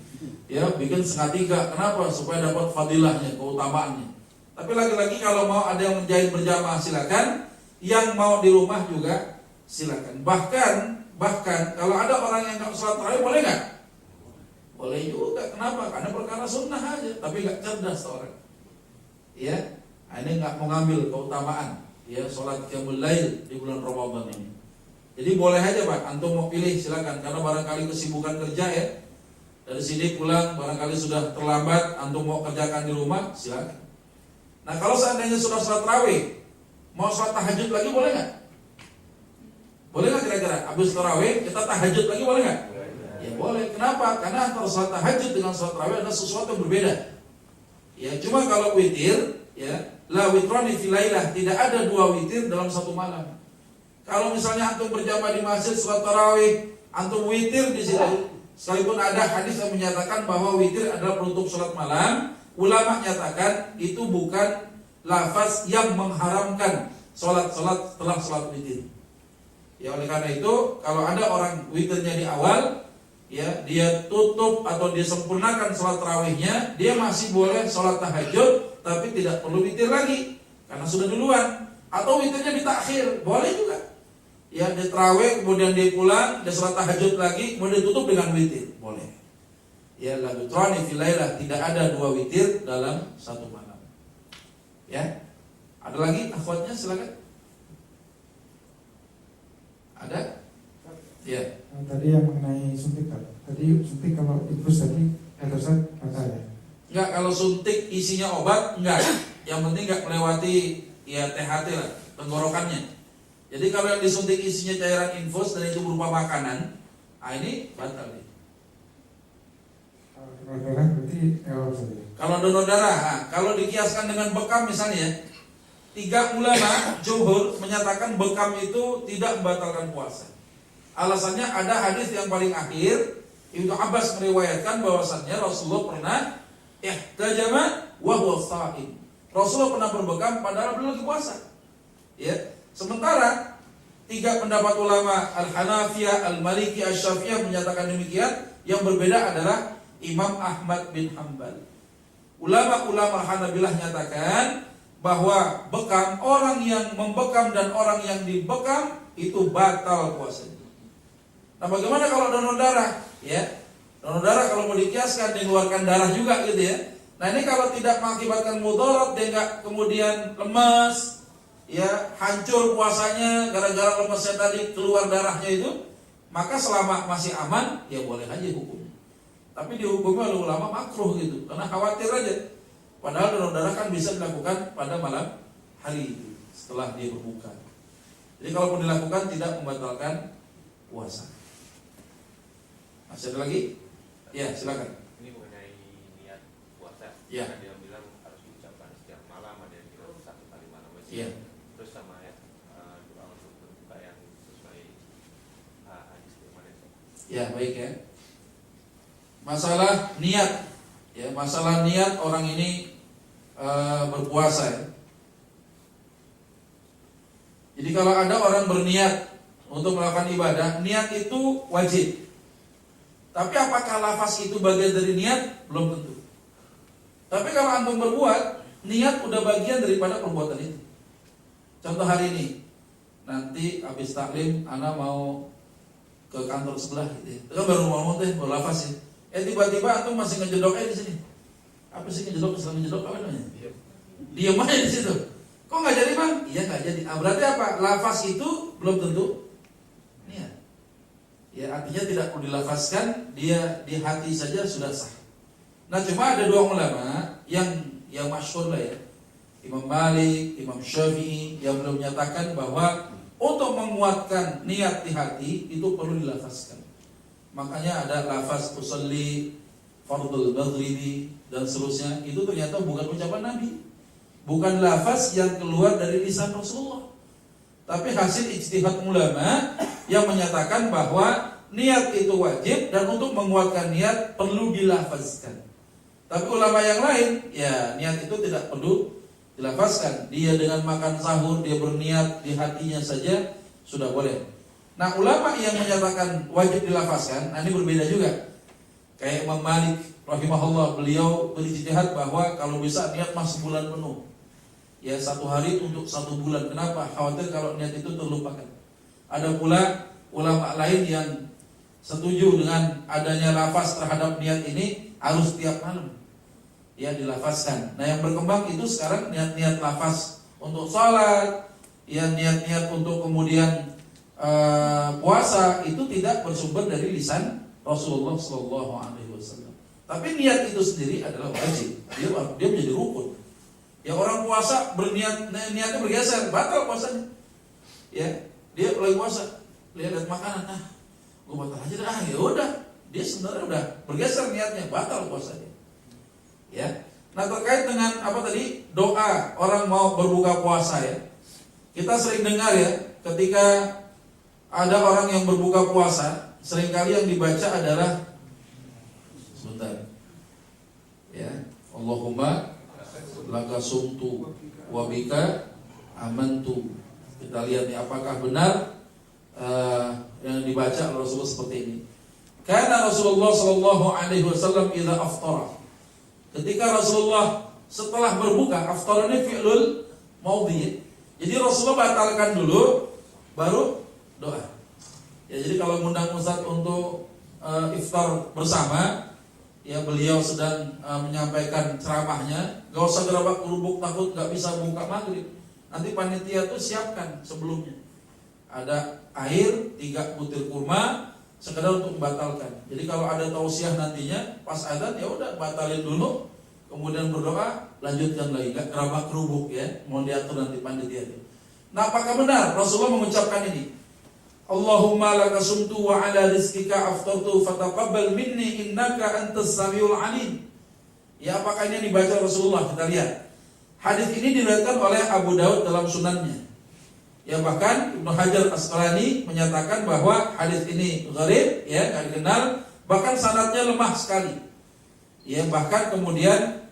Ya, bikin 2:30. Kenapa? Supaya dapat fadilahnya, keutamaannya. Tapi lagi-lagi kalau mau ada yang menjahit berjamaah silakan. Yang mau di rumah juga silakan. Bahkan kalau ada orang yang nggak sholat tarawih, boleh nggak? Boleh juga. Kenapa? Karena perkara sunnah aja, tapi nggak cerdas orang. Ya, ini nggak mau ngambil keutamaan. Ya, sholat qiyamul lail di bulan Ramadan ini. Jadi boleh aja Pak, antum mau pilih silakan. Karena barangkali kesibukan kerja ya, dari sini pulang barangkali sudah terlambat, antum mau kerjakan di rumah silakan. Nah, kalau seandainya sudah sholat tarawih, mau sholat tahajud lagi boleh nggak? Boleh nggak kira-kira? Habis tarawih kita tahajud lagi boleh nggak? Ya boleh. Kenapa? Karena antara sholat tahajud dengan sholat tarawih adalah sesuatu yang berbeda. Ya, cuma kalau witir, ya, la witrani fil lailah, tidak ada 2 witir dalam satu malam. Kalau misalnya antum berjamaah di masjid sholat tarawih, antum witir di situ, sekalipun ada hadis yang menyatakan bahwa witir adalah penutup sholat malam, ulama nyatakan itu bukan lafaz yang mengharamkan sholat setelah sholat witir. Ya, oleh karena itu kalau ada orang witirnya di awal, ya dia tutup atau dia sempurnakan sholat tarawihnya, dia masih boleh sholat tahajud, tapi tidak perlu witir lagi karena sudah duluan. Atau witirnya ditakhir, boleh juga. Ya, dia tarawih kemudian dia pulang, dia sholat tahajud lagi, kemudian ditutup dengan witir, boleh. Ya, la witrani fil lailah, tidak ada 2 witir dalam satu malam. Ya, ada lagi akhwatnya silakan. Ada? Ya. Tadi yang mengenai suntik, tadi suntik kalau infus tadi terusan kata ya? Enggak, kalau suntik isinya obat enggak. Yang penting enggak melewati ya THT lah, tenggorokannya. Jadi kalau yang disuntik isinya cairan infus dan itu berupa makanan, ini batal nih. Kalau donor darah berarti apa saja? Kalau donor darah, kalau dikiaskan dengan bekam misalnya, 3 ulama jumhur menyatakan bekam itu tidak membatalkan puasa. Alasannya ada hadis yang paling akhir, Ibnu Abbas meriwayatkan bahwasannya Rasulullah pernah ihtajama wa huwa shaim. Rasulullah pernah berbekam padahal beliau lagi puasa. Ya. Sementara tiga pendapat ulama Al-Hanafiyah, Al-Maliki, Asy-Syafi'iyah menyatakan demikian. Yang berbeda adalah Imam Ahmad bin Hanbal. Ulama-ulama Hanabilah nyatakan bahwa bekam, orang yang membekam dan orang yang dibekam itu batal puasanya. Nah, bagaimana kalau donor darah? Ya, donor darah kalau mau dikiaskan mengeluarkan darah juga gitu ya. Nah, ini kalau tidak mengakibatkan mudarat, dia nggak kemudian lemas, ya hancur puasanya gara-gara lemesnya tadi keluar darahnya itu, maka selama masih aman ya boleh aja hukumnya. Tapi dihukumi oleh ulama makruh gitu, karena khawatir aja. Padahal donor darah kan bisa dilakukan pada malam hari itu setelah dia berbuka. Jadi kalau pun dilakukan tidak membatalkan puasa. Masih ada lagi? Ya, silakan. Ini mengenai niat puasa. Ya. Ada yang bilang harus diucapkan setiap malam, ada yang bilang satu kali malam aja. Ya. Terus sama ya doa untuk berbuka yang sesuai hadis kemarin. Ya, baik ya. Masalah niat, ya masalah niat orang ini berpuasa. Ya. Jadi kalau ada orang berniat untuk melakukan ibadah, niat itu wajib. Tapi apakah lafaz itu bagian dari niat? Belum tentu. Tapi kalau antum berbuat, niat udah bagian daripada perbuatan itu. Contoh hari ini, nanti habis taklim, ana mau ke kantor sebelah gitu. Itu kan baru ngomong teh, baru lafaz ya. Tiba-tiba antum masih ngejedok di sini. Apa sih ngejedok? Setelah ngejedok apa namanya? Diam aja di situ. Kok nggak jadi bang? Iya nggak jadi. Berarti apa? Lafaz itu belum tentu niat. Ya artinya tidak perlu dilafazkan, dia di hati saja sudah sah. Nah cuma ada dua ulama yang masyhur lah ya, Imam Malik, Imam Syafi'i yang belum menyatakan bahwa untuk menguatkan niat di hati itu perlu dilafazkan. Makanya ada lafaz usolli, fardul maghribi dan seterusnya, itu ternyata bukan ucapan Nabi. Bukan lafaz yang keluar dari lisan Rasulullah, tapi hasil ijtihad ulama yang menyatakan bahwa niat itu wajib dan untuk menguatkan niat perlu dilafazkan. Tapi ulama yang lain, ya niat itu tidak perlu dilafazkan. Dia dengan makan sahur dia berniat di hatinya saja sudah boleh. Nah ulama yang menyatakan wajib dilafazkan, ini berbeda juga. Kayak Imam Malik rahimahullah, beliau berijtihad bahwa kalau bisa niat mas sebulan penuh. Ya 1 hari untuk 1 bulan. Kenapa? Khawatir kalau niat itu terlupakan. Ada pula ulama lain yang setuju dengan adanya lafaz terhadap niat ini harus tiap malam ya dilafazkan. Nah yang berkembang itu sekarang niat-niat lafaz untuk sholat, ya niat-niat untuk kemudian puasa itu tidak bersumber dari lisan Rasulullah SAW. Tapi niat itu sendiri adalah wajib. Dia menjadi rukun. Ya orang puasa berniat, niatnya bergeser, batal puasanya. Ya, dia lagi puasa, lihat makanan, gue batal aja dah. Ya udah, dia sebenarnya udah bergeser niatnya, batal puasanya. Ya, nah terkait dengan apa tadi doa orang mau berbuka puasa ya, kita sering dengar ya, ketika ada orang yang berbuka puasa, seringkali yang dibaca adalah sebentar, ya, Allahumma laka sumtu wa bika amantu. Kita lihat nih apakah benar yang dibaca oleh Rasulullah seperti ini. Karena Rasulullah sallallahu alaihi wasallam idza aftara. Ketika Rasulullah setelah berbuka, aftara ini fi'lul maudhi. Jadi Rasulullah batalkan dulu baru doa. Ya jadi kalau ngundang ustaz untuk iftar bersama, ya beliau sedang menyampaikan ceramahnya, gak usah gerabak kerubuk takut gak bisa buka maghrib. Nanti panitia tuh siapkan sebelumnya. Ada air 3 butir kurma sekedar untuk membatalkan. Jadi kalau ada tausiah nantinya pas adzan ya udah batalin dulu, kemudian berdoa, lanjutkan lagi, gak gerabak kerubuk ya, mau diatur nanti panitia itu. Nah apakah benar Rasulullah mengucapkan ini? Allahumma laka sumtu wa ala rizkika aftartu fataqabbal minni innaka antas samiul alim. Ya apakah ini dibaca Rasulullah? Kita lihat. Hadis ini diriwayatkan oleh Abu Daud dalam sunannya. Ya bahkan Ibnu Hajar Asqalani menyatakan bahwa hadis ini gharib, ya enggak dikenal, bahkan sanadnya lemah sekali. Ya bahkan kemudian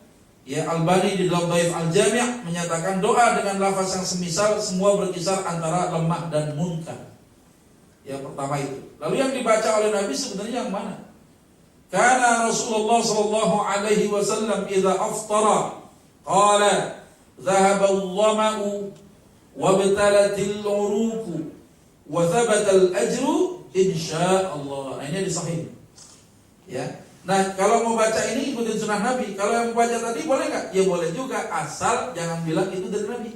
Ya, Albani di dalam Dhaif Al-Jami' menyatakan doa dengan lafaz yang semisal semua berkisar antara lemah dan munkar. Ya, pertama itu. Lalu yang dibaca oleh Nabi sebenarnya yang mana? Karena Rasulullah sallallahu alaihi wasallam idza aftara qala dhahaba al-dhama'u wa batalatil 'uruq wa thabata al-ajru insyaallah. Nah, ini di sahih. Ya. Nah, kalau mau baca ini ikutin sunnah Nabi. Kalau yang baca tadi boleh nggak? Ya boleh juga, asal jangan bilang itu dari Nabi.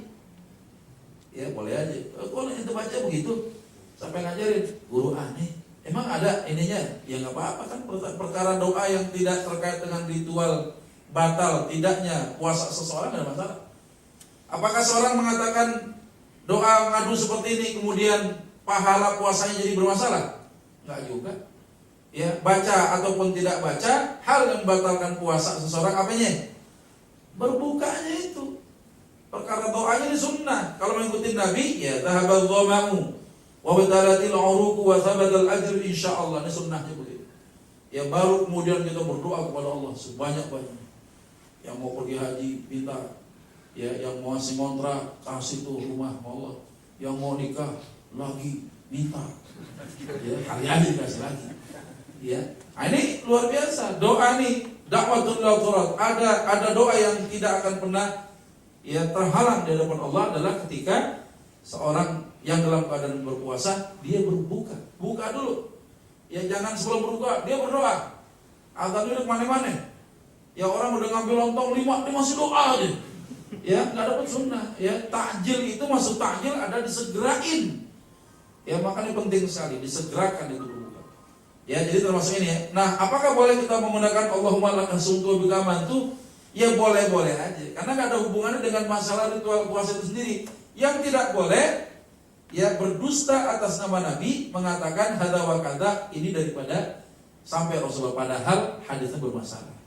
Ya boleh aja. Kalau itu baca begitu, sampai ngajarin guru aneh. Emang ada ininya? Ya nggak apa-apa kan. Perkara doa yang tidak terkait dengan ritual batal tidaknya puasa seseorang ada masalah. Apakah seorang mengatakan doa ngadu seperti ini kemudian pahala puasanya jadi bermasalah? Nggak juga. Ya, baca ataupun tidak baca, hal yang membatalkan puasa seseorang apanya? Berbukanya itu. Perkara doanya ini sunnah. Kalau mengikuti Nabi, ya dhahabal dhama'u wa batalatil 'uruq wa thabatal ajr insyaallah. Ini sunnahnya begitu. Ya, baru kemudian kita berdoa kepada Allah sebanyak-banyaknya. Yang mau pergi haji minta, ya, yang mau ngasih kontrak kasih tuh rumah Allah. Yang mau nikah lagi minta. Ya, hari-hari dikasih lagi. Ya, nah, ini luar biasa. Doa nih dakwatul lauturat. Ada doa yang tidak akan pernah ya terhalang di hadapan Allah adalah ketika seorang yang dalam keadaan berpuasa dia berbuka. Buka dulu. Ya jangan sebelum berbuka dia berdoa. Atau dia kemana-mana. Ya orang udah ngambil lontong 5 dia masih doa aja. Ya nggak dapat sunnah. Ya takjil itu masuk takjil ada disegerain. Ya makanya penting sekali disegerakan itu. Ya, jadi termasuk ini ya. Nah, apakah boleh kita menggunakan Allahumma laka sumtu bika amantu? Ya boleh-boleh aja. Karena nggak ada hubungannya dengan masalah ritual puasa itu sendiri. Yang tidak boleh ya berdusta atas nama Nabi mengatakan hadza wa kadza ini daripada sampai Rasulullah padahal hadisnya bermasalah.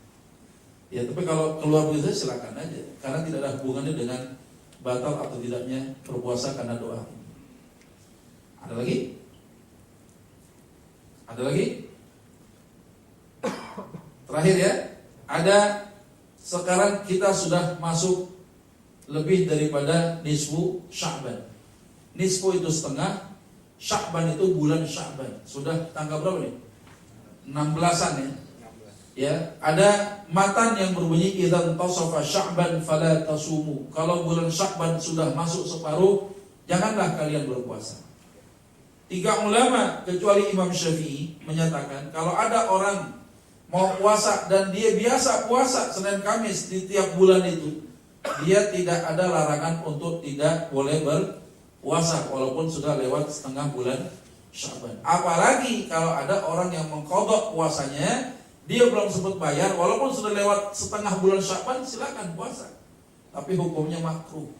Ya, tapi kalau keluar begitu silakan aja karena tidak ada hubungannya dengan batal atau tidaknya berpuasa karena doa. Ada lagi? Ada lagi? Terakhir ya, ada sekarang kita sudah masuk lebih daripada nisfu Sya'ban. Nisfu itu setengah, Sya'ban itu bulan Sya'ban. Sudah tanggal berapa nih? 16-an ya. Ya, ada matan yang berbunyi idzan tasafa Sya'ban fala tasumu. Kalau bulan Sya'ban sudah masuk separuh, janganlah kalian berpuasa. 3 ulama kecuali Imam Syafi'i menyatakan kalau ada orang mau puasa dan dia biasa puasa Senin Kamis di tiap bulan itu, dia tidak ada larangan untuk tidak boleh berpuasa walaupun sudah lewat setengah bulan Sya'ban. Apalagi kalau ada orang yang mengqadha puasanya, dia belum sempat bayar walaupun sudah lewat setengah bulan Sya'ban, silakan puasa. Tapi hukumnya makruh.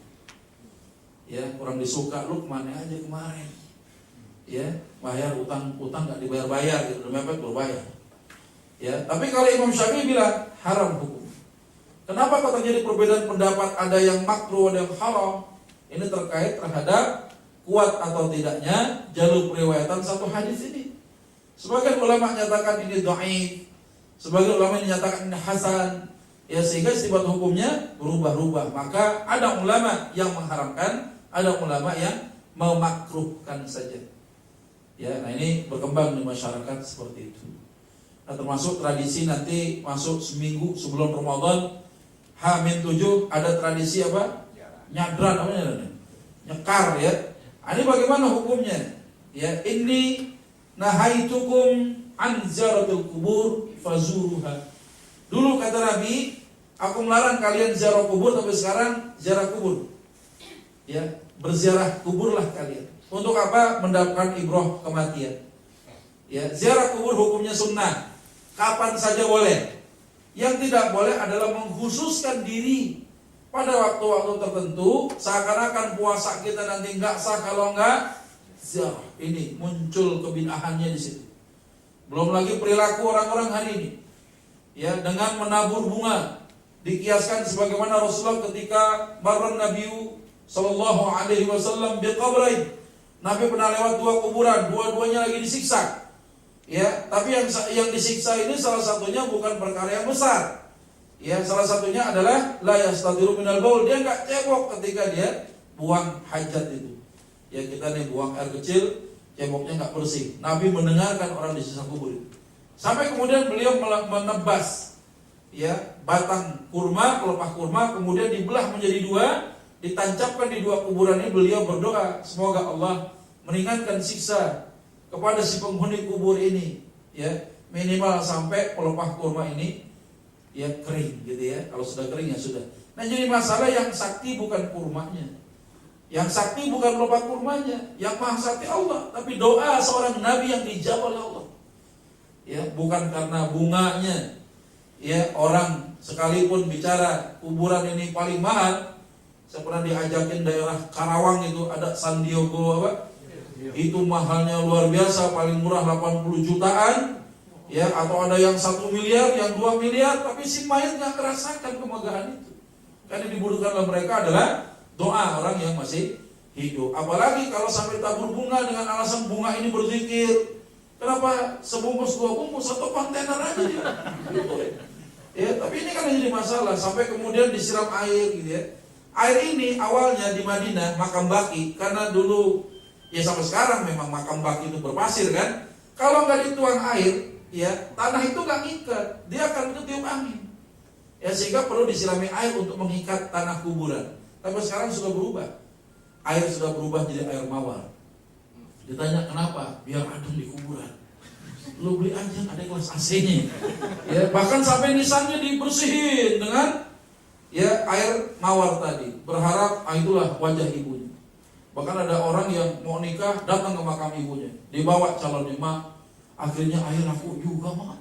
Ya, kurang disuka, lu kemana aja kemarin? Ya, bayar utang nggak dibayar-bayar gitu, mepet berbayar. Ya, tapi kalau Imam Syafi'i bilang haram hukum. Kenapa kok terjadi perbedaan pendapat? Ada yang makruh, ada yang haram. Ini terkait terhadap kuat atau tidaknya jalur periwayatan satu hadis ini. Sebagian ulama menyatakan ini dhaif, sebagian ulama menyatakan ini hasan. Ya, sehingga istibat hukumnya berubah-ubah. Maka ada ulama yang mengharamkan, ada ulama yang memakruhkan saja. Ya, nah ini berkembang di masyarakat seperti itu. Nah, termasuk tradisi nanti masuk seminggu sebelum Ramadan H-7 ada tradisi apa? Nyadran apa namanya? Nyekar ya. Ini bagaimana hukumnya? Ya, ini nahaitukum an ziyaratul kubur fazuruha. Dulu kata Nabi, aku melarang kalian ziarah kubur, tapi sekarang ziarah kubur. Ya, berziarah kuburlah kalian. Untuk apa? Mendapatkan ibrah kematian. Ya, ziarah kubur hukumnya sunnah. Kapan saja boleh. Yang tidak boleh adalah mengkhususkan diri pada waktu-waktu tertentu, seakan-akan puasa kita nanti nggak sah kalau nggak ziarah. Ini muncul kebid'ahannya di situ. Belum lagi perilaku orang-orang hari ini. Ya, dengan menabur bunga, dikiaskan sebagaimana Rasulullah ketika marran Nabiyu sallallahu alaihi wasallam biqabrain. Nabi pernah lewat 2 kuburan, dua-duanya lagi disiksa. Ya, tapi yang disiksa ini salah satunya bukan perkara yang besar. Ya, salah satunya adalah la yastatiru minal baul, dia enggak cebok ketika dia buang hajat itu. Ya, kita nih buang air kecil, ceboknya enggak bersih. Nabi mendengarkan orang di sisa kubur itu. Sampai kemudian beliau menebas ya batang kurma, pelepah kurma, kemudian dibelah menjadi dua, ditancapkan di dua kuburan ini. Beliau berdoa, semoga Allah meringankan siksa kepada si penghuni kubur ini, ya, minimal sampai pelepah kurma ini ya kering gitu ya. Kalau sudah kering ya sudah. Nah, jadi masalah yang sakti bukan kurmanya, yang sakti bukan pelepah kurmanya, yang maha sakti Allah, tapi doa seorang nabi yang dijawab oleh Allah. Ya, bukan karena bunganya. Ya, orang sekalipun bicara kuburan ini paling mahal. Saya pernah diajakin daerah Karawang itu ada San Diego apa? Itu mahalnya luar biasa, paling murah 80 jutaan. Ya, atau ada yang 1 miliar, yang 2 miliar, tapi si mayat nggak merasakan kemegahan itu. Karena dibutuhkan oleh mereka adalah doa orang yang masih hidup. Apalagi kalau sampai tabur bunga dengan alasan bunga ini berzikir. Kenapa sebungkus 2 bungkus atau kontainer aja dia? Gitu. Ya, tapi ini kan jadi masalah sampai kemudian disiram air gitu ya. Air ini awalnya di Madinah makam baki, karena dulu ya sampai sekarang memang makam baki itu berpasir kan. Kalau nggak dituang air, ya tanah itu nggak ngikat, dia akan ketiup angin. Ya, sehingga perlu disirami air untuk mengikat tanah kuburan. Tapi sekarang sudah berubah, air sudah berubah jadi air mawar. Ditanya kenapa? Biar adem di kuburan. Lu beli aja ada kelas AC-nya. Ya, bahkan sampai nisannya dibersihin dengan ya air mawar tadi. Berharap itulah wajah ibunya. Bahkan ada orang yang mau nikah datang ke makam ibunya, dibawa calonnya, mak, akhirnya air aku juga mak.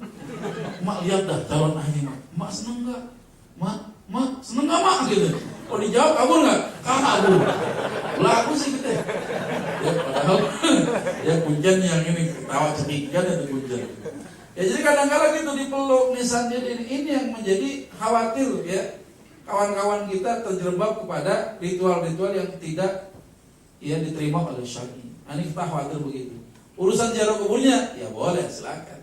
Mak lihat dah calon akhirnya, mak seneng nggak? Mak seneng nggak mak gitu? Kalau dijawab kabur nggak? Kabur. Lah aku sih gitu. Ya padahal ya kunjan yang ini ketawa cekiknya itu kunjan. Ya jadi kadang-kadang gitu dipeluk nisannya ini yang menjadi khawatir ya. Kawan-kawan kita terjerembab kepada ritual-ritual yang tidak ya diterima oleh syar'i. Ini kita khawatir begitu. Urusan ziarah kuburnya ya boleh silakan.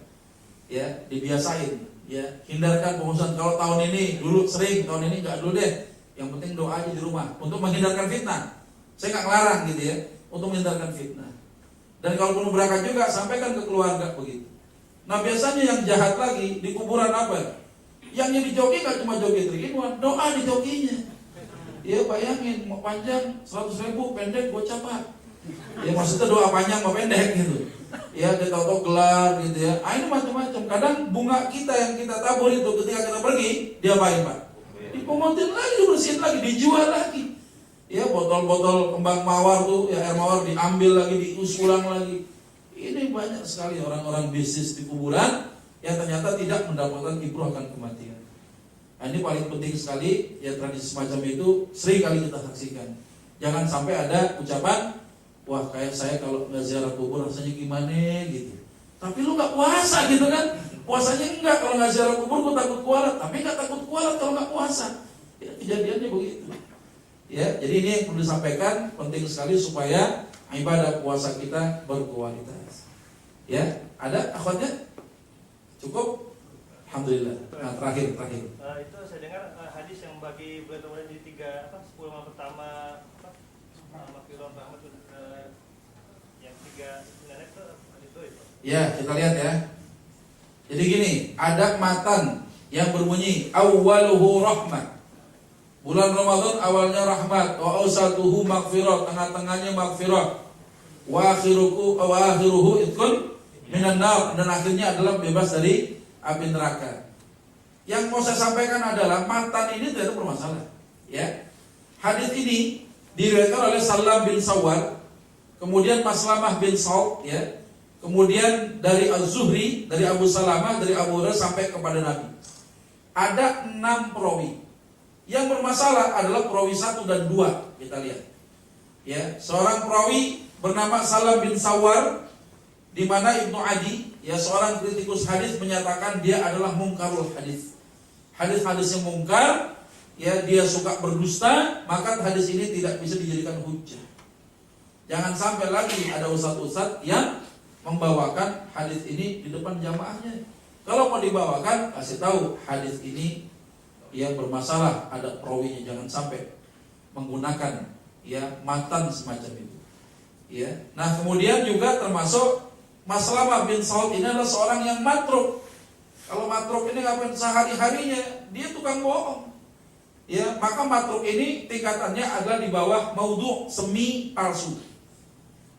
Ya dibiasain. Ya hindarkan pengurusan. Kalau tahun ini dulu sering, tahun ini enggak dulu deh. Yang penting doa aja di rumah untuk menghindarkan fitnah. Saya nggak ngelarang gitu ya, untuk menghindarkan fitnah. Dan kalau perlu berangkat juga sampaikan ke keluarga begitu. Nah biasanya yang jahat lagi di kuburan apa? Yang dijoki nggak cuma joki 3 in 1, doa dijokinya. Ya bayangin mau panjang 100.000, pendek gocap Pak. Ya maksudnya doa panjang mau pendek gitu. Ya dia tahu gelar gitu ya. Ini macam-macam. Kadang bunga kita yang kita tabur itu ketika kita pergi dia apain Pak? Dipomotin lagi, dibersihin lagi, dijual lagi. Ya botol-botol kembang mawar tuh, ya air mawar diambil lagi, dius ulang lagi. Ini banyak sekali orang-orang bisnis di kuburan yang ternyata tidak mendapatkan ibrah akan kematian. Nah, ini paling penting sekali ya, tradisi semacam itu sering kali kita saksikan. Jangan sampai ada ucapan, wah kayak saya kalau nggak ziarah kubur rasanya gimana gitu. Tapi lu nggak puasa gitu kan? Puasanya enggak, kalau nggak ziarah kubur gue takut kualat. Tapi nggak takut kualat kalau nggak puasa. Ya, kejadiannya begitu. Ya, jadi ini yang perlu disampaikan, penting sekali supaya ibadah puasa kita berkualitas. Ya, ada akhwatnya? Cukup? Alhamdulillah. Nah, terakhir. Itu saya dengar hadis yang bagi bulan Ramadan di 10 malam pertama Makfirah Rahmat yang 3 nenek itu. Ya, kita lihat ya. Jadi gini, ada matan yang berbunyi awwaluhu rahmat. Bulan Ramadan awalnya rahmat, wa awsatuhu maghfirah, tengah-tengahnya maghfirah. Wa akhiruhu itqun minan nar, dan akhirnya adalah bebas dari api neraka. Yang mau saya sampaikan adalah matan ini tidak bermasalah, ya. Hadis ini diriwayatkan oleh Salam bin Sawar, kemudian Maslamah bin Saud, ya. Kemudian dari Az-Zuhri, dari Abu Salamah, dari Abu Hurairah sampai kepada Nabi. Ada 6 perawi. Yang bermasalah adalah perawi 1 dan 2. Kita lihat. Ya, seorang perawi bernama Salam bin Sawar, di mana Ibnu Adi, ya seorang kritikus hadis, menyatakan dia adalah mungkarul hadis. Hadis-hadis yang mungkar, ya dia suka berdusta, maka hadis ini tidak bisa dijadikan hujjah. Jangan sampai lagi ada ustaz-ustaz yang membawakan hadis ini di depan jamaahnya. Kalau mau dibawakan, kasih tahu hadis ini yang bermasalah, ada perawinya, jangan sampai menggunakan ya matan semacam itu. Ya. Nah, kemudian juga termasuk Mas Salamah bin Saud ini adalah seorang yang matruk. Kalau matruk ini ngapain sehari-harinya? Dia tukang bohong. Ya, maka matruk ini tingkatannya adalah di bawah maudhu, semi palsu.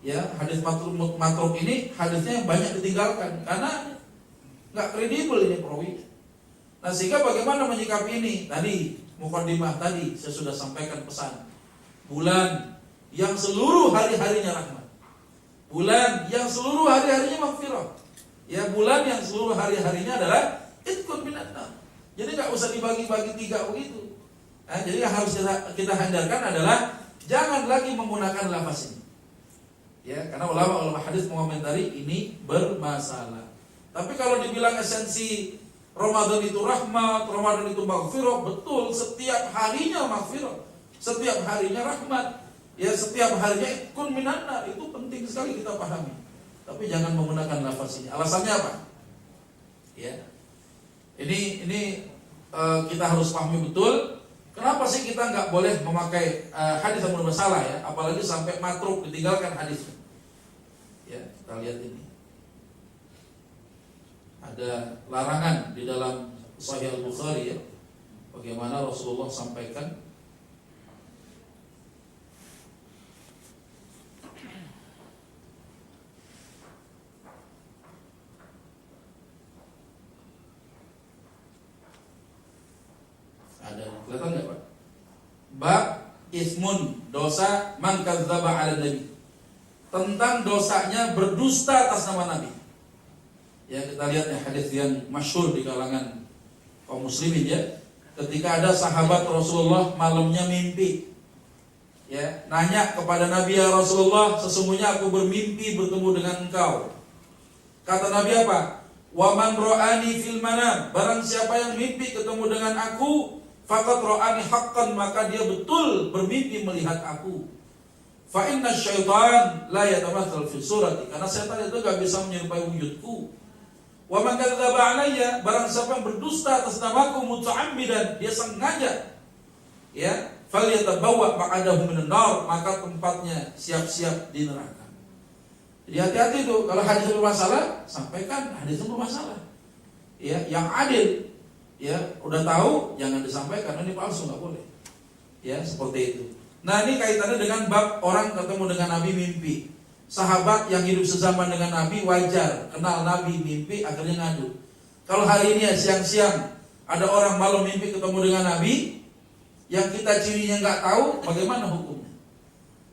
Ya, hadis matruk ini hadisnya yang banyak ditinggalkan karena nggak kredibel ini perawi. Nah, sehingga bagaimana menyikapi ini? Tadi mukadimah tadi saya sudah sampaikan pesan. Bulan yang seluruh hari-harinya rahmat. Bulan yang seluruh hari-harinya maghfirah. Ya, bulan yang seluruh hari-harinya adalah itqun minan nar. Jadi nggak usah dibagi-bagi 3 begitu. Nah, jadi yang harus kita hindarkan adalah jangan lagi menggunakan lafaz ini. Ya, karena ulama hadis mengomentari ini bermasalah. Tapi kalau dibilang esensi Ramadan itu rahmat, Ramadan itu maghfirah, betul, setiap harinya maghfirah, setiap harinya rahmat, ya setiap harinya itqun minan nar, itu penting sekali kita pahami. Tapi jangan menggunakan lafaz ini. Alasannya apa? Ya. Ini kita harus pahami betul. Kenapa sih kita nggak boleh memakai hadis yang bermasalah ya, apalagi sampai matruk ditinggalkan hadisnya. Ya, kita lihat ini. Ada larangan di dalam Sahih Al-Bukhari ya. Bagaimana Rasulullah sampaikan ada, kelihatan nggak Pak? Bab ismun, dosa man kadzdzaba 'ala nabi. Tentang dosanya berdusta atas nama Nabi. Ya, kita lihat ya hadis yang masyhur di kalangan kaum muslimin ya. Ketika ada sahabat Rasulullah malamnya mimpi. Ya, nanya kepada Nabi, ya Rasulullah, sesungguhnya aku bermimpi bertemu dengan engkau. Kata Nabi apa? Wa man ra'ani fil manam, barang siapa yang mimpi ketemu dengan aku, faqad ra'ani haqqan, maka dia betul bermimpi melihat aku. Fa inna syaitan la yatamathal fi surati, karena setan itu gak bisa menyerupai wujudku. Wa man kadzdzaba alayya, barang siapa yang berdusta atas namaku muta'ammidan, dia sengaja, ya, falyatabawwa maq'adahu minan nar, maka tempatnya siap-siap di neraka. Jadi hati-hati itu, kalau hadis bermasalah, sampaikan hadis bermasalah. Ya, yang adil. Ya, udah tahu jangan disampaikan, ini palsu, nggak boleh. Ya, seperti itu. Nah, ini kaitannya dengan bab orang ketemu dengan Nabi mimpi. Sahabat yang hidup sezaman dengan Nabi wajar, kenal Nabi mimpi akhirnya ngadu. Kalau hari ini ya siang-siang ada orang malam mimpi ketemu dengan Nabi, yang kita cirinya nggak tahu, bagaimana hukumnya?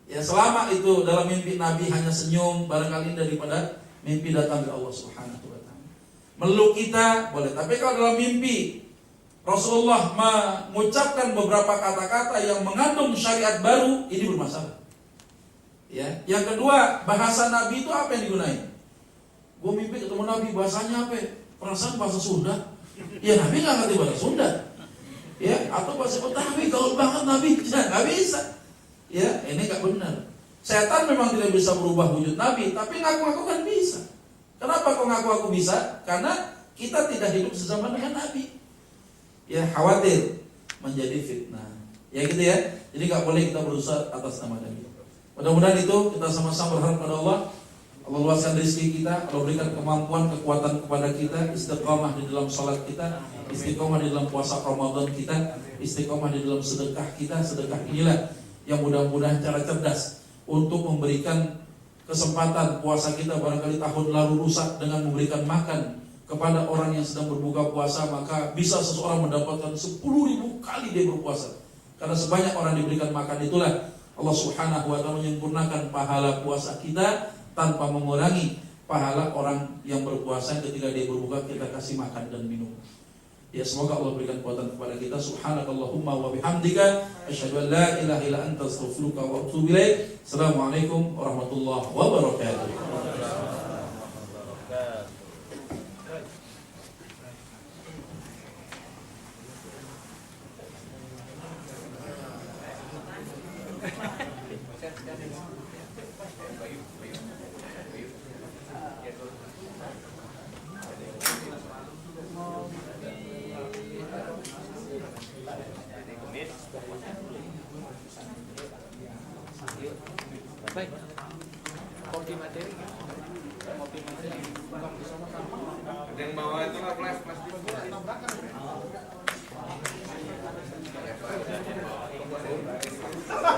Ya, selama itu dalam mimpi Nabi hanya senyum, barangkali daripada mimpi datang dari Allah Subhanahu wa taala. Meluk kita boleh, tapi kalau dalam mimpi Rasulullah mengucapkan beberapa kata-kata yang mengandung syariat baru, ini bermasalah. Ya, yang kedua, bahasa Nabi itu apa yang digunakan? Gue mimpi ketemu Nabi, bahasanya apa? Perasaan bahasa Sunda. Ya, Nabi nggak ngerti bahasa Sunda. Ya, atau bahasa Betawi, gaul banget Nabi, nggak bisa. Ya, ini nggak benar. Setan memang tidak bisa berubah wujud Nabi, tapi ngaku-ngaku kan bisa. Kenapa kok ngaku-ngaku bisa? Karena kita tidak hidup sezaman dengan Nabi. Ya, khawatir menjadi fitnah. Ya gitu ya. Jadi nggak boleh kita berusaha atas nama Nabi. Mudah-mudahan itu kita sama-sama berharap pada Allah. Allah luaskan rezeki kita, Allah berikan kemampuan, kekuatan kepada kita, istiqamah di dalam salat kita, istiqamah di dalam puasa Ramadan kita, istiqamah di dalam sedekah kita. Sedekah inilah yang mudah-mudahan cara cerdas untuk memberikan kesempatan puasa kita barangkali tahun lalu rusak dengan memberikan makan kepada orang yang sedang berbuka puasa, maka bisa seseorang mendapatkan 10.000 kali dia berpuasa. Karena sebanyak orang diberikan makan itulah Allah Subhanahu wa taala menyempurnakan pahala puasa kita tanpa mengurangi pahala orang yang berpuasa ketika dia berbuka kita kasih makan dan minum. Ya, semoga Allah berikan kekuatan kepada kita. Subhanakallahumma wa bihamdika asyhadu an la ilaha illa anta astaghfiruka wa atubu ilaik. Assalamualaikum warahmatullahi wabarakatuh. Baik. Kopi materi. Kopi materi. Ada yang bawa itu nggak plastik? Baik.